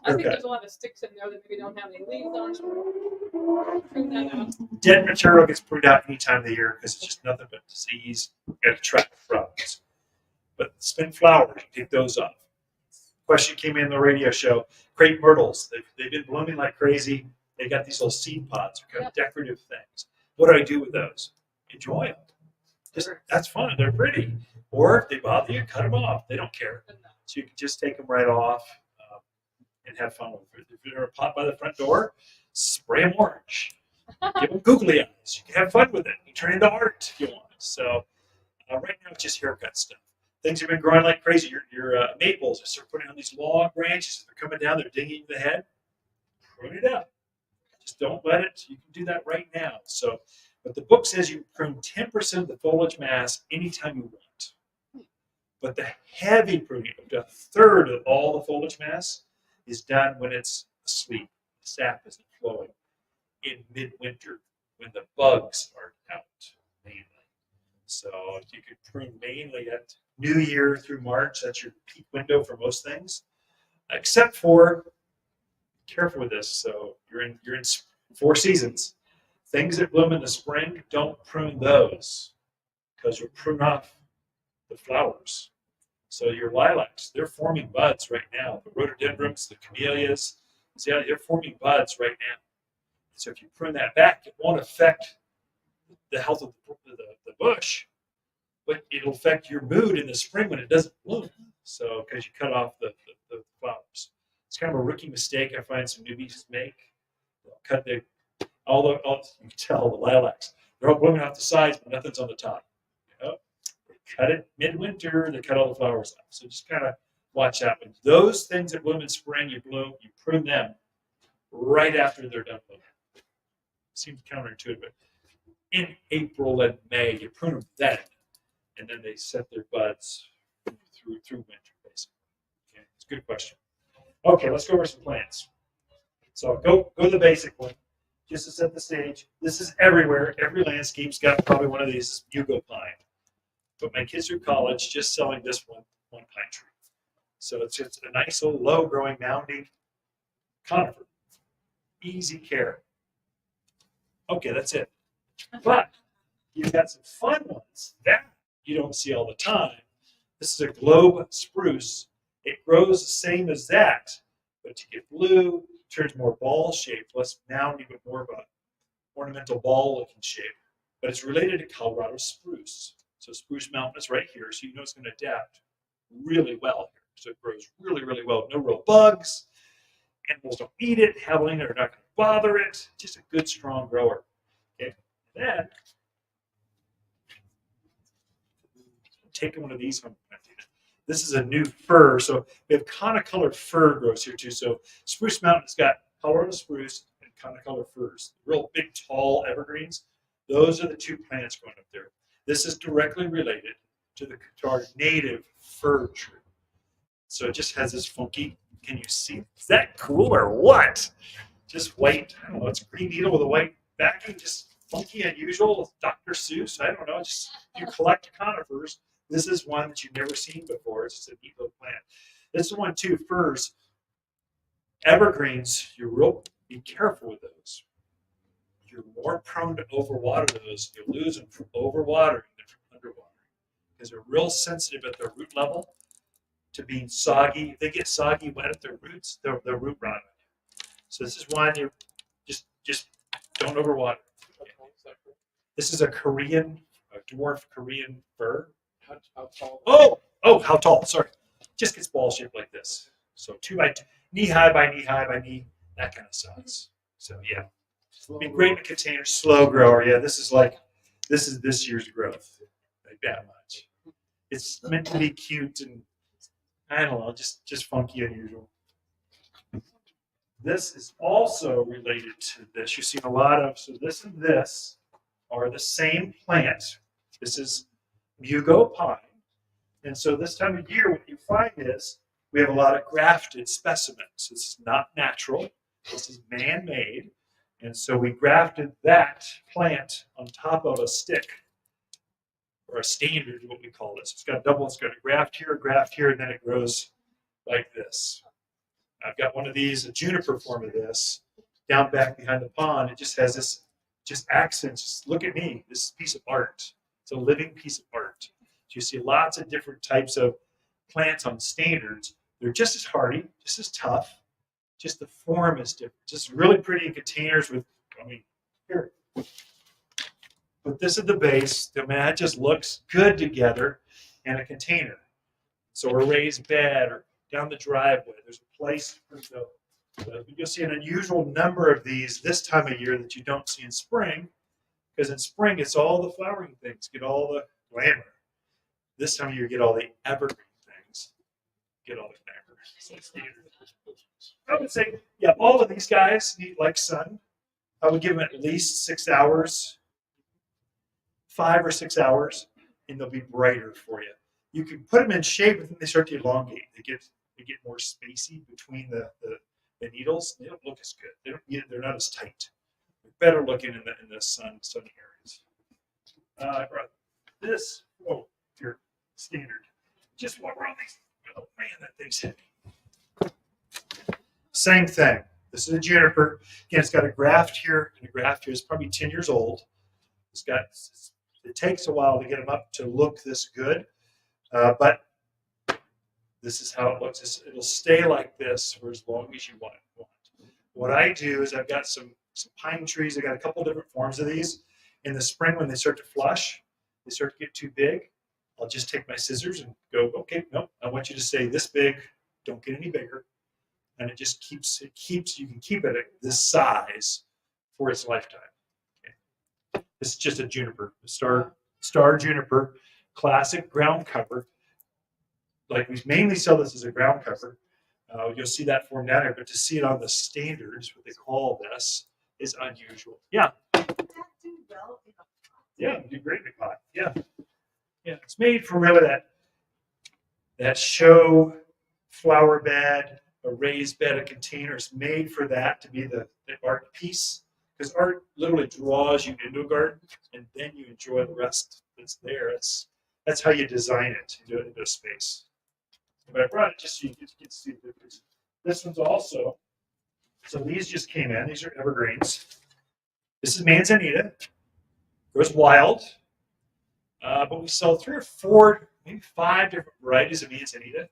I think Okay. there's a lot of sticks in there that maybe don't have any leaves on them. Prune that out. Dead material gets pruned out any time of the year because it's just nothing but disease and attract frogs. But spent flowers, you take those off. Question came in the radio show. Crepe myrtles, they've been blooming like crazy. They got these little seed pods, they're kind of decorative things. What do I do with those? Enjoy them. That's fun. They're pretty. Or if they bother you, cut them off. They don't care. So you can just take them right off and have fun with it. If you're in a pot by the front door, spray them orange. Give them googly eyes. You can have fun with it. You turn it into art if you want. So right now it's just haircut stuff. Things have been growing like crazy. Your maples are putting on these long branches. They're coming down. They're digging the head. Prune it up. Just don't let it. You can do that right now. So, but the book says you prune 10% of the foliage mass anytime you want. But the heavy pruning, up to a third of all the foliage mass, is done when it's asleep. The sap isn't flowing in midwinter when the bugs are out mainly. So you could prune mainly at New Year through March. That's your peak window for most things, except for, careful with this. So you're in 4 seasons. Things that bloom in the spring, don't prune those because you'll prune off the flowers. So your lilacs, they're forming buds right now. The rhododendrons, the camellias, they're forming buds right now. So if you prune that back, it won't affect the health of the bush, but it'll affect your mood in the spring when it doesn't bloom. So because you cut off the flowers. It's kind of a rookie mistake I find some newbies make. They'll cut you can tell the lilacs. They're all blooming off the sides, but nothing's on the top. They cut it midwinter, they cut all the flowers off. So just kind of watch out. But those things that bloom in spring, you prune them right after they're done blooming. Seems counterintuitive, but in April and May, you prune them then, and then they set their buds through winter, basically. Okay, it's a good question. Okay, let's go over some plants. So go to the basic one, just to set the stage. This is everywhere. Every landscape's got probably one of these. Yugo pine. put my kids through college just selling this one pine tree. So it's a nice little low growing mounding conifer. Easy care. Okay, that's it. But you've got some fun ones that you don't see all the time. This is a globe spruce. It grows the same as that, but you get blue, turns more ball shaped, less moundy, but more of a ornamental ball looking shape. But it's related to Colorado spruce. So Spruce Mountain is right here, so you know it's going to adapt really well here. So it grows really, really well. No real bugs. Animals don't eat it. Howling are not going to bother it. Just a good, strong grower. Okay. Then taking one of these home. This is a new fir. So we have conicolor fir grows here too. So Spruce Mountain's got Colorado spruce and conicolor firs. Real big, tall evergreens. Those are the two plants growing up there. This is directly related to our native fir tree. So it just has this funky, can you see? Is that cool or what? Just white, I don't know, it's a green needle with a white backing, just funky, unusual, Dr. Seuss, I don't know, just you collect conifers. This is one that you've never seen before. It's just a neat little plant. This is one too, firs. Evergreens, be careful with those. You're more prone to overwater those. You lose them from overwatering than from underwatering because they're real sensitive at their root level to being soggy. If they get soggy wet at their roots, they'll root rot. So this is one you just don't overwater. This is a dwarf Korean fir. How tall? Oh, how tall? Sorry, just gets ball shaped like this. So knee high by knee high by knee, that kind of size. So yeah, be great in a container. Slow grower. Yeah, this is this year's growth. Like that much. It's meant to be cute and I don't know, just funky, unusual. This is also related to this. You've seen a lot of, so this and this are the same plant. This is Mugo pine. And so this time of year, what you find is we have a lot of grafted specimens. It's not natural. This is man-made. And so we grafted that plant on top of a stick or a standard, what we call this. It's got a graft here, and then it grows like this. I've got one of these, a juniper form of this, down back behind the pond. It just has this, accents. Just look at me. This is a piece of art. It's a living piece of art. So you see lots of different types of plants on standards. They're just as hardy, just as tough. Just the form is different. Just really pretty in containers with, here. But this is the base. That just looks good together in a container. So a raised bed or down the driveway, there's a place for those. You'll see an unusual number of these this time of year that you don't see in spring, because in spring it's all the flowering things, get all the glamour. This time of year, get all the evergreen things, get all the glamour. I would say, yeah, all of these guys need like sun. I would give them at least 6 hours, 5 or 6 hours, and they'll be brighter for you. You can put them in shape, and then they start to elongate. They get more spacey between the needles. They don't look as good. They're not as tight. They're better looking in the sunny areas. I brought this. Oh, your standard. Just walk around these. Oh man, that thing's heavy. Same thing. This is a juniper. Again, it's got a graft here and a graft here. It's probably 10 years old. It takes a while to get them up to look this good, but this is how it looks. It'll stay like this for as long as you want it. What I do is I've got some pine trees. I got a couple different forms of these. In the spring, when they start to flush, they start to get too big. I'll just take my scissors and go, okay, nope, I want you to stay this big. Don't get any bigger. And it just keeps, you can keep it at this size for its lifetime. Okay. This is just a juniper, a star juniper, classic ground cover. Like we mainly sell this as a ground cover. You'll see that form down here, but to see it on the standards, what they call this, is unusual. Yeah. Yeah, it'd do great in a pot. Yeah. Yeah, it's made for really that show flower bed, a raised bed, a container. It's made for that to be the art piece, because art literally draws you into a garden, and then you enjoy the rest that's there. That's That's how you design it into a space. But I brought it just so you can see the difference. This one's also, so these just came in. These are evergreens. This is manzanita. Grows wild. But we sell 3 or 4, maybe 5 different varieties of manzanita.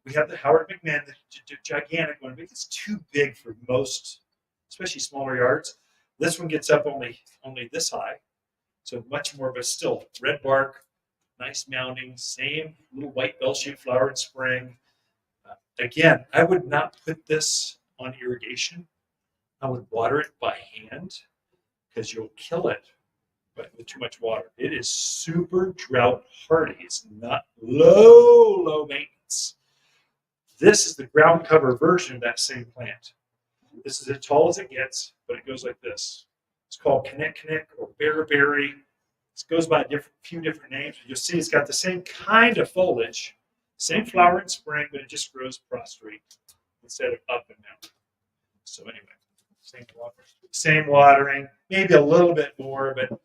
We have the Howard McMahon, the gigantic one. But it's too big for most, especially smaller yards. This one gets up only this high. So much more, but still red bark, nice mounding, same little white bell-shaped flower in spring. Again, I would not put this on irrigation. I would water it by hand because you'll kill it with too much water. It is super drought hardy. It's not low maintenance. This is the ground cover version of that same plant. This is as tall as it gets, but it goes like this. It's called Kinnick or Bearberry. It goes by a few different names. You'll see it's got the same kind of foliage, same flower in spring, but it just grows prostrate instead of up and down. So anyway, same watering, maybe a little bit more, but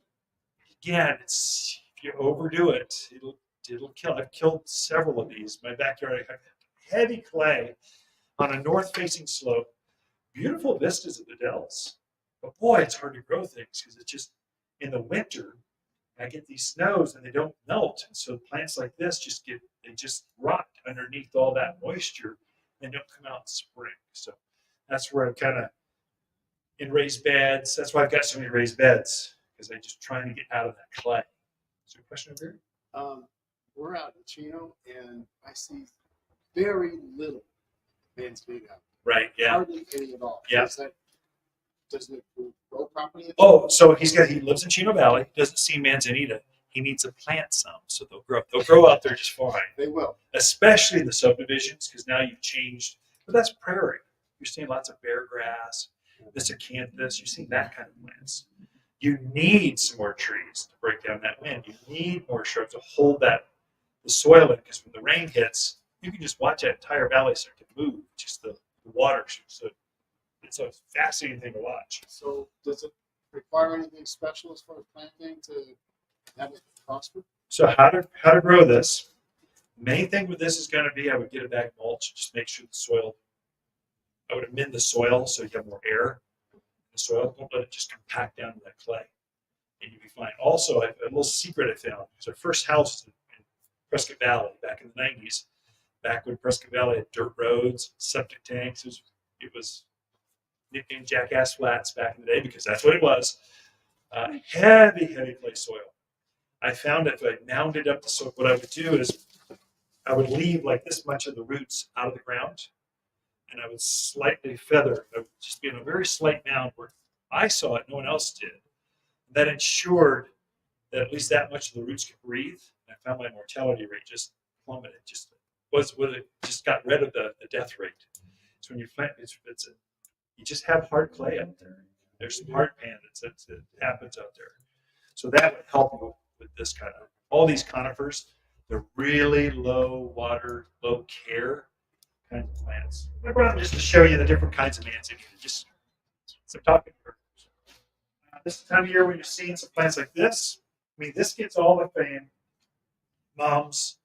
again, it's if you overdo it, it'll kill. I've killed several of these. My backyard, I have heavy clay on a north-facing slope. Beautiful vistas of the dells, but boy, it's hard to grow things because it's just in the winter. I get these snows and they don't melt, and so plants like this just rot underneath all that moisture and don't come out in spring. So that's where I'm kind of in raised beds. That's why I've got so many raised beds because I'm just trying to get out of that clay. Is there a question over here? We're out in Chino, and I see very little manzanita. Right. Yeah. Hardly any at all. Yeah. Doesn't it grow properly? Oh, so he lives in Chino Valley. Doesn't see manzanita. He needs to plant some, so they'll grow. They'll grow out there just fine. They will. Especially in the subdivisions, because now you've changed. But that's prairie. You're seeing lots of bear grass, this acanthus. You're seeing that kind of plants. You need some more trees to break down that wind. You need more shrubs to hold the soil in, because when the rain hits, you can just watch that entire valley start to move. Just the water. So it's a fascinating thing to watch. So does it require anything special as far as planting to have it prosper? So how to grow this? Main thing with this is going to be I would get a bag of mulch. Just make sure the soil. I would amend the soil so you have more air in the soil. Don't let it just compact down to that clay, and you'll be fine. Also, a little secret I found. Because our first house in Prescott Valley back in the '90s, back when Prescott Valley had dirt roads, septic tanks. It was nicknamed Jackass Flats back in the day because that's what it was. Heavy clay soil. I found if I mounded up the soil, what I would do is I would leave like this much of the roots out of the ground, and I would slightly feather. I would just be in a very slight mound where I saw it, no one else did. That ensured that at least that much of the roots could breathe. And I found my mortality rate just plummeted. Just got rid of the death rate. So when you plant, you just have hard clay out there. There's some hard pandas that happens out there. So that would help you with this kind of, all these conifers, they're really low water, low care kinds of plants. I brought them just to show you the different kinds of manzanita. Just some talking here. This time of year when you're seeing some plants like this, I mean, this gets all the fame. Mums.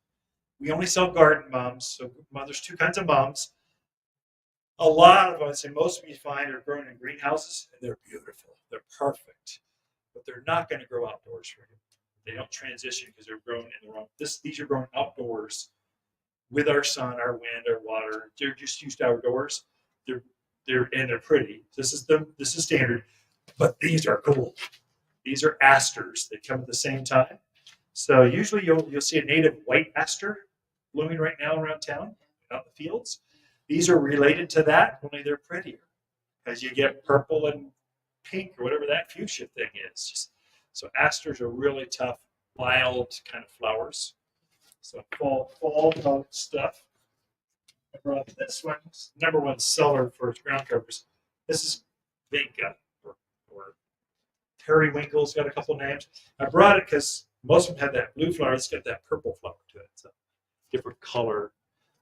We only sell garden mums. So there's 2 kinds of mums. A lot of them, I'd say most of you find are grown in greenhouses, and they're beautiful. They're perfect, but they're not going to grow outdoors for you. They don't transition because they're grown in the wrong. These are grown outdoors with our sun, our wind, our water. They're just used outdoors. They're pretty. This is standard, but these are cool. These are asters. They come at the same time. So usually you'll see a native white aster blooming right now around town, out in the fields. These are related to that, only they're prettier as you get purple and pink or whatever that fuchsia thing is. So asters are really tough, wild kind of flowers. So fall mode stuff. I brought this one, number 1 seller for its ground covers. This is Vinca or periwinkle's got a couple names. I brought it because most of them have that blue flower. It's got that purple flower to it. It's a different color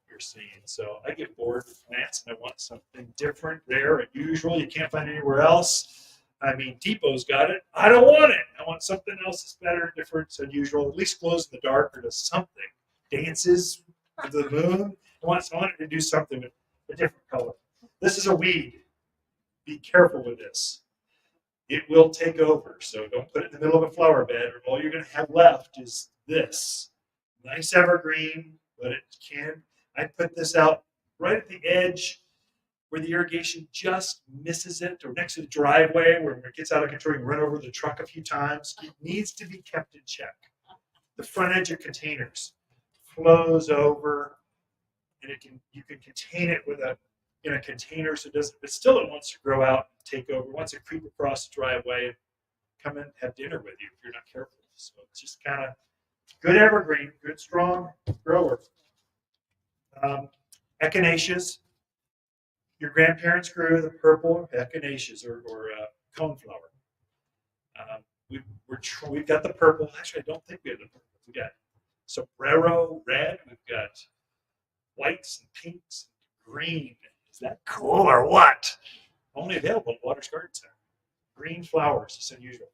you're seeing. So I get bored with plants and I want something different there. Unusual, you can't find anywhere else. I mean, Depot's got it. I don't want it. I want something else that's better, different, it's unusual, at least glows in the dark or does something. Dances with the moon. I want it to do something with a different color. This is a weed. Be careful with this. It will take over, so don't put it in the middle of a flower bed, or all you're going to have left is this. Nice evergreen, but it can. I put this out right at the edge where the irrigation just misses it, or next to the driveway where it gets out of control, you can run over the truck a few times. It needs to be kept in check. The front edge of containers flows over, and you can contain it in a container so it doesn't, but still it wants to grow out and take over. It wants to creep across the driveway and come in and have dinner with you if you're not careful. So it's just kind of good evergreen, good strong grower. Echinaceas. Your grandparents grew the purple echinaceas or coneflower. We've got the purple. Actually, I don't think we have the purple. We got sombrero red. We've got whites and pinks and green. Is that cool or what? Only available at Waters Garden Center. Green flowers. It's unusual.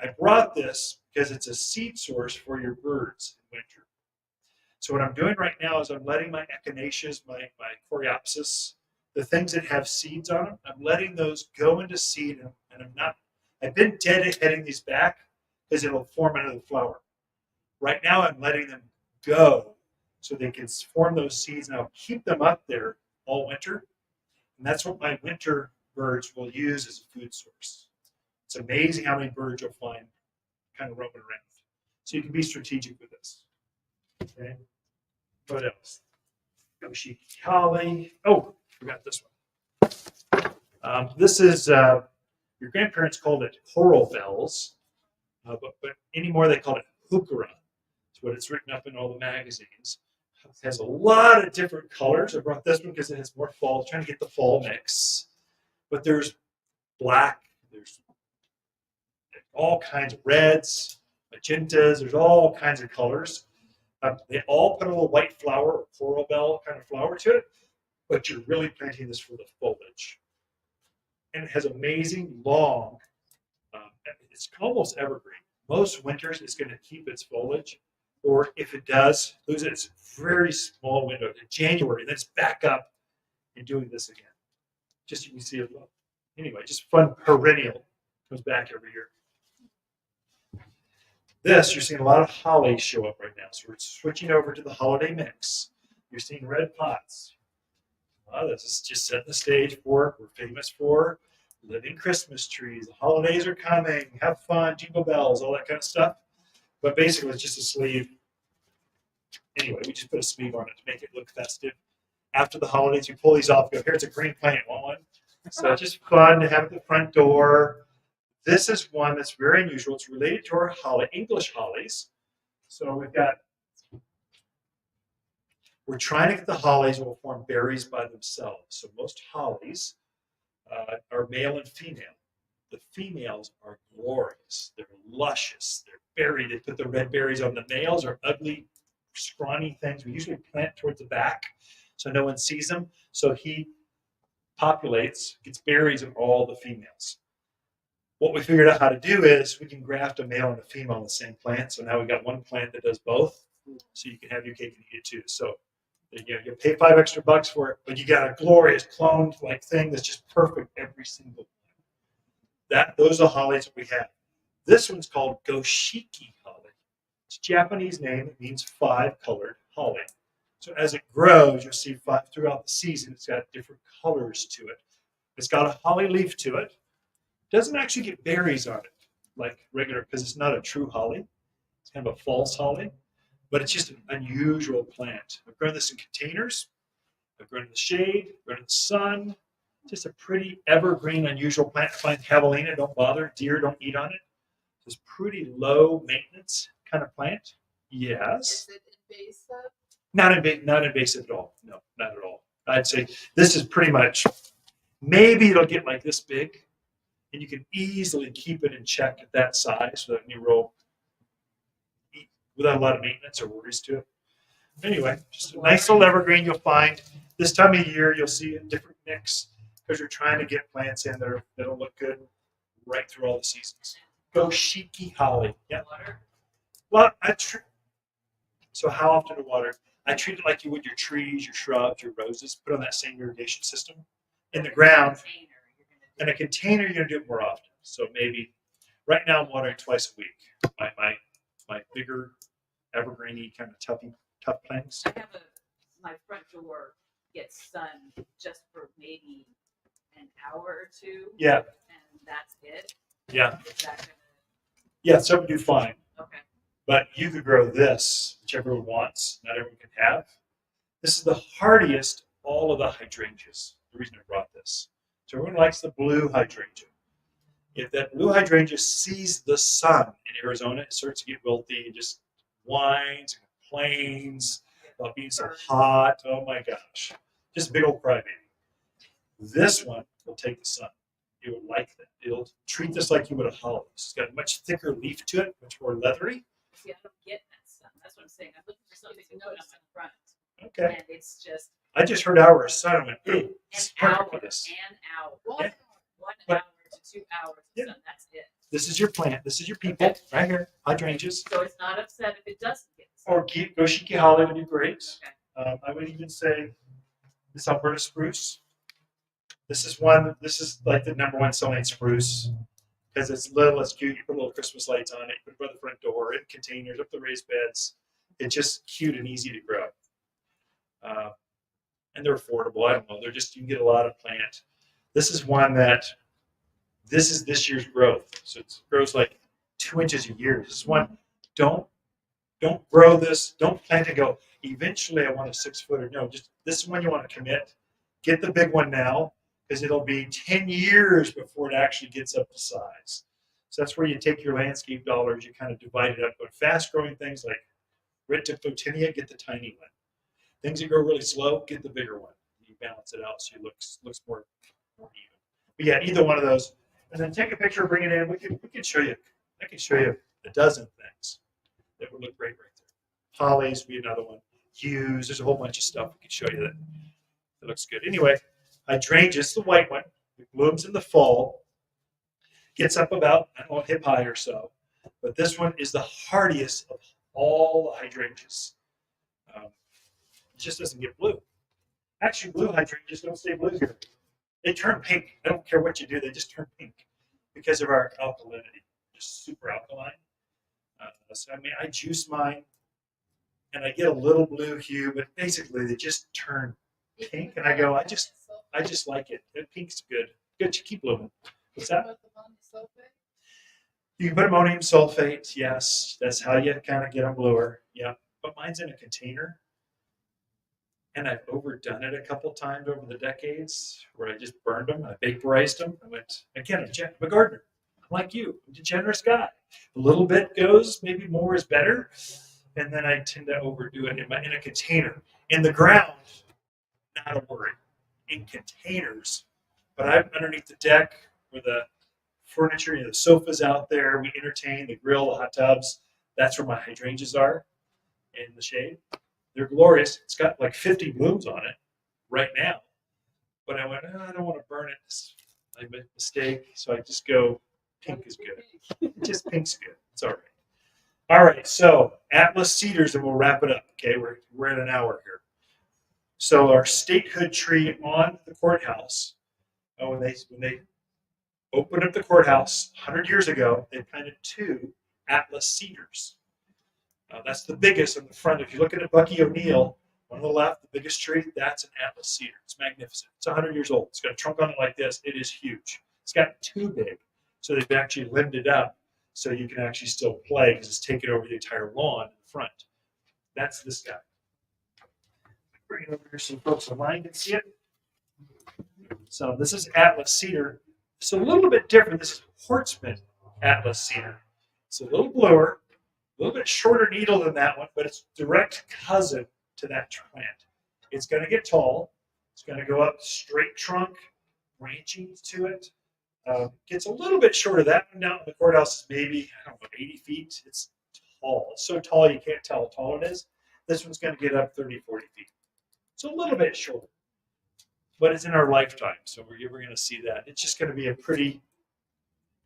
I brought this because it's a seed source for your birds in winter. So what I'm doing right now is I'm letting my echinaceas, my coreopsis, the things that have seeds on them, I'm letting those go into seed, and I've been deadheading these back because it'll form another flower. Right now I'm letting them go so they can form those seeds, and I'll keep them up there all winter. And that's what my winter birds will use as a food source. It's amazing how many birds you'll find kind of roaming around. So you can be strategic with this. Okay. What else? Yoshiki holly. Oh, forgot this one. This is your grandparents called it coral bells, but anymore they call it heuchera. It's what it's written up in all the magazines. It has a lot of different colors. I brought this one because it has more fall. Trying to get the fall mix. But there's black. There's all kinds of reds, magentas. There's all kinds of colors. They all put a little white flower or coral bell kind of flower to it, but you're really planting this for the foliage. And it has amazing long, it's almost evergreen. Most winters it's going to keep its foliage, or if it does, lose its very small window in January, and then it's back up and doing this again. Just so you can see it. Anyway, just fun perennial. Comes back every year. This, you're seeing a lot of holly show up right now. So we're switching over to the holiday mix. You're seeing red pots. This is just setting the stage for we're famous for living Christmas trees. The holidays are coming. Have fun, jingle bells, all that kind of stuff. But basically, it's just a sleeve. Anyway, we just put a sleeve on it to make it look festive. After the holidays, you pull these off. Go, here's a green plant. Want one? So just fun to have at the front door. This is one that's very unusual. It's related to our holly, English hollies. So we're trying to get the hollies that will form berries by themselves. So most hollies are male and female. The females are glorious. They're luscious. They're berry. They put the red berries on. The males are ugly, scrawny things. We usually plant towards the back so no one sees them. So he populates, gets berries of all the females. What we figured out how to do is we can graft a male and a female on the same plant. So now we've got one plant that does both. So you can have your cake and eat it too. So you pay $5 extra for it, but you got a glorious cloned like thing that's just perfect every single one. Those are the hollies that we have. This one's called Goshiki holly. It's a Japanese name. It means 5-colored holly. So as it grows, you'll see throughout the season, it's got different colors to it. It's got a holly leaf to it. Doesn't actually get berries on it like regular, because it's not a true holly. It's kind of a false holly, but it's just an unusual plant. I've grown this in containers. I've grown in the shade, grown in the sun. Just a pretty evergreen, unusual plant. I find javelina don't bother. Deer don't eat on it. It's pretty low maintenance kind of plant. Yes. Is it invasive? Not invasive at all. No, not at all. I'd say this is pretty much, maybe it'll get like this big, and you can easily keep it in check at that size so that you roll without a lot of maintenance or worries to it. Anyway, just a nice little evergreen you'll find. This time of year, you'll see a different mix because you're trying to get plants in that'll look good right through all the seasons. Goshiki holly. Yeah. Water. Well, so how often to water? I treat it like you would your trees, your shrubs, your roses. Put on that same irrigation system in the ground. Container, you're gonna do In a container, you're gonna do it more often. So maybe right now I'm watering twice a week. My bigger, evergreeny kind of tough plants. I have my front door gets sun just for maybe an hour or two, Yeah, and that's it. yeah, Is that yeah. Some do fine, gonna, okay. but you could grow this, which everyone wants. Not everyone can have. This is the hardiest of all of the hydrangeas. The reason I brought this. So everyone likes the blue hydrangea. If that blue hydrangea sees the sun in Arizona, it starts to get wilty and just whines and complains about being so hot. Oh my gosh. Just a big old crybaby. This one will take the sun. It will like that. It'll treat this like you would a holly. It's got a much thicker leaf to it, much more leathery. See, I don't get that sun. That's what I'm saying. I'm looking for something to put on my front, Okay. and it's just I just heard hour of sun and went, ooh, an this is hour, perfect for this. an hour, Yeah. 1 But- hour to 2 hours of Yeah. sun. That's it. This is your plant. This is your people right here. Hydrangeas. So it's not upset if it doesn't get sun. Or Goshiki holly would do great. Okay. I would even say this Alberta spruce. This is like the #1 selling spruce because it's little, it's cute. You put little Christmas lights on it, you put it by the front door, in containers, up the raised beds. It's just cute and easy to grow. And they're affordable. I don't know. You can get a lot of plant. This is one that, this is this year's growth. So it grows like 2 inches a year. This is one, don't grow this. Don't plant and go, eventually I want a 6-footer. No, just this is one you want to commit. Get the big one now because it'll be 10 years before it actually gets up to size. So that's where you take your landscape dollars, you kind of divide it up. But fast growing things like Reticularia, get the tiny one. Things that grow really slow, get the bigger one. You balance it out so it looks more even. But yeah, either one of those. And then take a picture, bring it in. We can show you. I can show you a dozen things that would look great right there. Hollies would be another one. Hughes, there's a whole bunch of stuff we can show you that looks good. Anyway, hydrangeas, the white one, it blooms in the fall, gets up about, I don't know, hip high or so. But this one is the hardiest of all the hydrangeas. It just doesn't get blue. Actually, blue hydrangeas don't stay blue here. They turn pink. I don't care what you do, they just turn pink because of our alkalinity. Just super alkaline. So I mean, I juice mine, and I get a little blue hue, but basically they just turn pink, and I go, I just like it. Pink's good. Good to keep blooming. What's that? You can put ammonium sulfate. Yes, that's how you kind of get them bluer. Yeah, but mine's in a container, and I've overdone it a couple times over the decades, where I just burned them. I vaporized them. I went again. I'm a gardener. I'm like you. I'm a generous guy. A little bit goes. Maybe more is better. And then I tend to overdo it in a container. In the ground, not a worry. In containers, but I'm underneath the deck where the furniture, the sofas out there, we entertain, the grill, the hot tubs. That's where my hydrangeas are in the shade. They're glorious. It's got like 50 blooms on it right now. But I went, I don't want to burn it. I made a mistake. So I just go, pink is good. Just pink's good. It's all right. All right, so Atlas cedars, and we'll wrap it up. Okay, we're at an hour here. So our statehood tree on the courthouse. When they opened up the courthouse 100 years ago, they planted 2 Atlas cedars. That's the biggest on the front. If you look at a Bucky O'Neill, on the left, the biggest tree, that's an Atlas cedar. It's magnificent. It's 100 years old. It's got a trunk on it like this. It is huge. It's gotten too big, so they've actually limbed it up so you can actually still play because it's taken over the entire lawn in the front. That's this guy. Bring it over here so folks online can see it. So this is Atlas cedar. It's a little bit different. This is Hortsman Atlas cedar. It's a little bluer, a little bit shorter needle than that one, but it's direct cousin to that plant. It's going to get tall. It's going to go up straight trunk, branching to it. Gets a little bit shorter. That one down in the courthouse is maybe, I don't know, 80 feet. It's tall. It's so tall you can't tell how tall it is. This one's going to get up 30, 40 feet. It's a little bit shorter, but it's in our lifetime, so we're going to see that. It's just going to be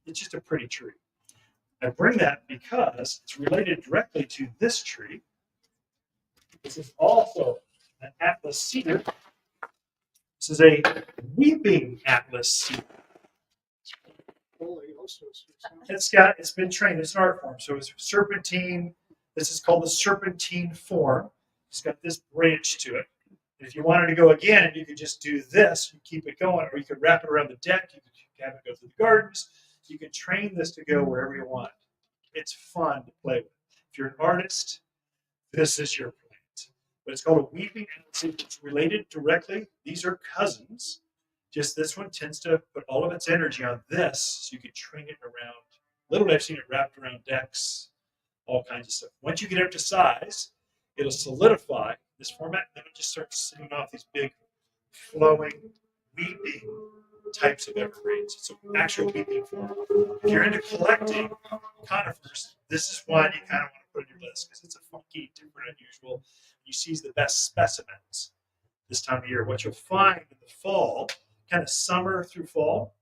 it's just a pretty tree. I bring that because it's related directly to this tree. This is also an Atlas cedar. This is a weeping Atlas cedar. It's been trained. It's an art form. So it's serpentine. This is called the serpentine form. It's got this branch to it. And if you wanted to go again, you could just do this. You keep it going, or you could wrap it around the deck. You could have it go through the gardens. You can train this to go wherever you want. It's fun to play with. If you're an artist, this is your plant. But it's called a weeping Atlas. It's related directly. These are cousins. Just this one tends to put all of its energy on this, so you can train it around. Literally, I've seen it wrapped around decks, all kinds of stuff. Once you get up to size, it'll solidify this format, and then it just starts sending off these big, flowing, weeping types of evergreens. It's an actual weeping form. If you're into collecting conifers, this is one you kind of want to put on your list because it's a funky, different, unusual. You seize the best specimens this time of year. What you'll find in the fall, kind of summer through fall,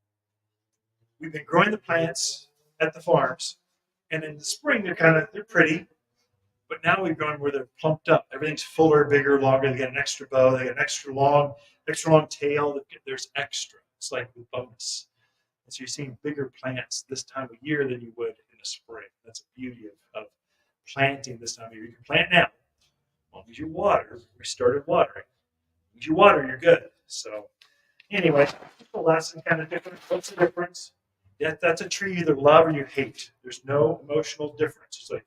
we've been growing the plants at the farms, and in the spring they're pretty, but now we've gone where they're plumped up. Everything's fuller, bigger, longer. They get an extra bow. They get an extra long tail. There's extra. It's like a bonus. And so you're seeing bigger plants this time of year than you would in the spring. That's the beauty of planting this time of year. You can plant now. As long as you water, we started watering. As you water, you're good. So anyway, the lesson kind of different. What's the difference? Yeah, that's a tree you either love or you hate. There's no emotional difference. It's like,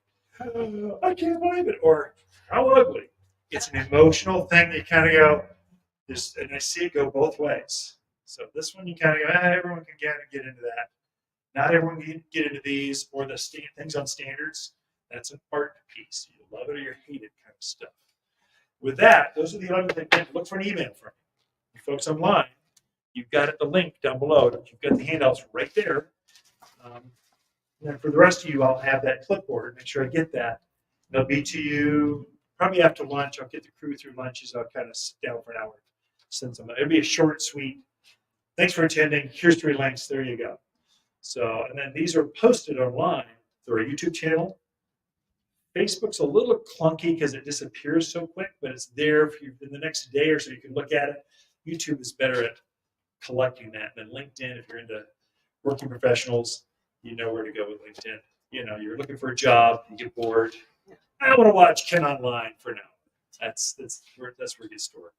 oh, I can't believe it, or how ugly. It's an emotional thing that you kind of go, and I see it go both ways. So this one you kind of go, everyone can get into that. Not everyone can get into these or the things on standards. That's an art piece. You love it or you hate it kind of stuff. With that, those are the 11 things. Look for an email from me. You folks online, you've got it, the link down below. You've got the handouts right there. And then for the rest of you, I'll have that clipboard. Make sure I get that. They'll be to you probably after lunch. I'll get the crew through lunches. I'll kind of sit down for an hour. Send some. It'll be a short, sweet. Thanks for attending. Here's 3 links. There you go. So, and then these are posted online through our YouTube channel. Facebook's a little clunky because it disappears so quick, but it's there for you in the next day or so. You can look at it. YouTube is better at collecting that. And then LinkedIn, if you're into working professionals, you know where to go with LinkedIn. You know, you're looking for a job, you get bored. I want to watch Ken Online for now. That's where it gets stored.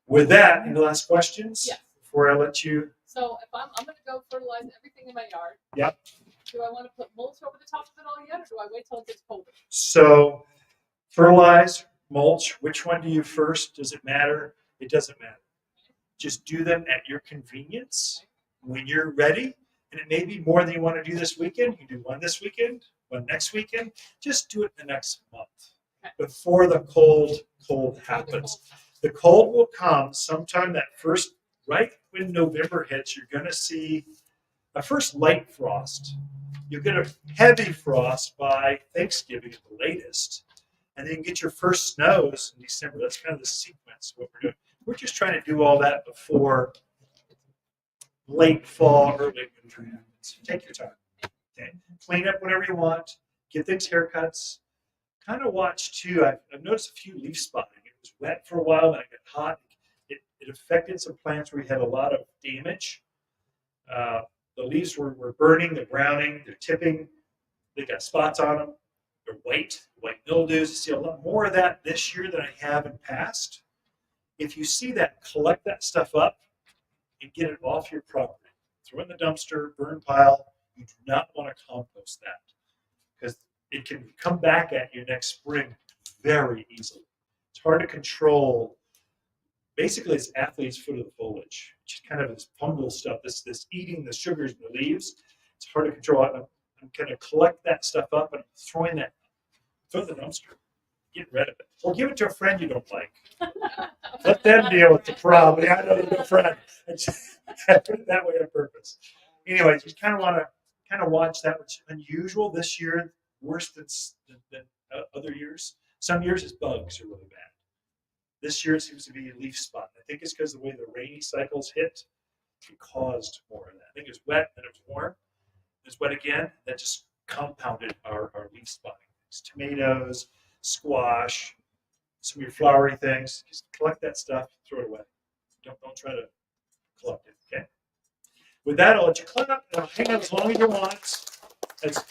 With that, any last questions? Yes. Before I let you. So if I'm going to go fertilize everything in my yard. Yep. Do I want to put mulch over the top of it all yet, or do I wait till it gets colder? So, fertilize, mulch. Which one do you first? Does it matter? It doesn't matter. Just do them at your convenience when you're ready. And it may be more than you want to do this weekend. You can do one this weekend, one next weekend. Just do it the next month before the cold happens. The cold will come sometime that first, right when November hits, you're going to see a first light frost. You'll get a heavy frost by Thanksgiving at the latest. And then you get your first snows in December. That's kind of the sequence of what we're doing. We're just trying to do all that before late fall, early winter happens. Take your time. Okay. Clean up whenever you want. Give things haircuts. Kind of watch too. I've noticed a few leaf spotting. It was wet for a while and it got hot. It affected some plants where we had a lot of damage. The leaves were burning, they're browning, they're tipping. They got spots on them. They're white mildews. I see a lot more of that this year than I have in past. If you see that, collect that stuff up and get it off your property. Throw it in the dumpster, burn pile. You do not want to compost that because it can come back at you next spring very easily. It's hard to control. Basically, it's athlete's foot of the foliage, which is kind of this fungal stuff, this eating the sugars in the leaves. It's hard to control. I'm going to collect that stuff up and throw in the dumpster. Get rid of it. Or give it to a friend you don't like. Let them deal with the problem. Yeah, I know they're a friend. I put it that way on purpose. Anyway, just kind of want to watch that, which is unusual this year, worse than other years. Some years it's bugs are really bad. This year it seems to be a leaf spot. I think it's because the way the rainy cycles hit, it caused more of that. I think it was wet and it was warm. It was wet again. That just compounded our leaf spotting. It's tomatoes, squash, some of your flowery things. Just collect that stuff, throw it away. Don't try to collect it. Okay. With that, I'll let you clap and I'll hang out as long as you want. It's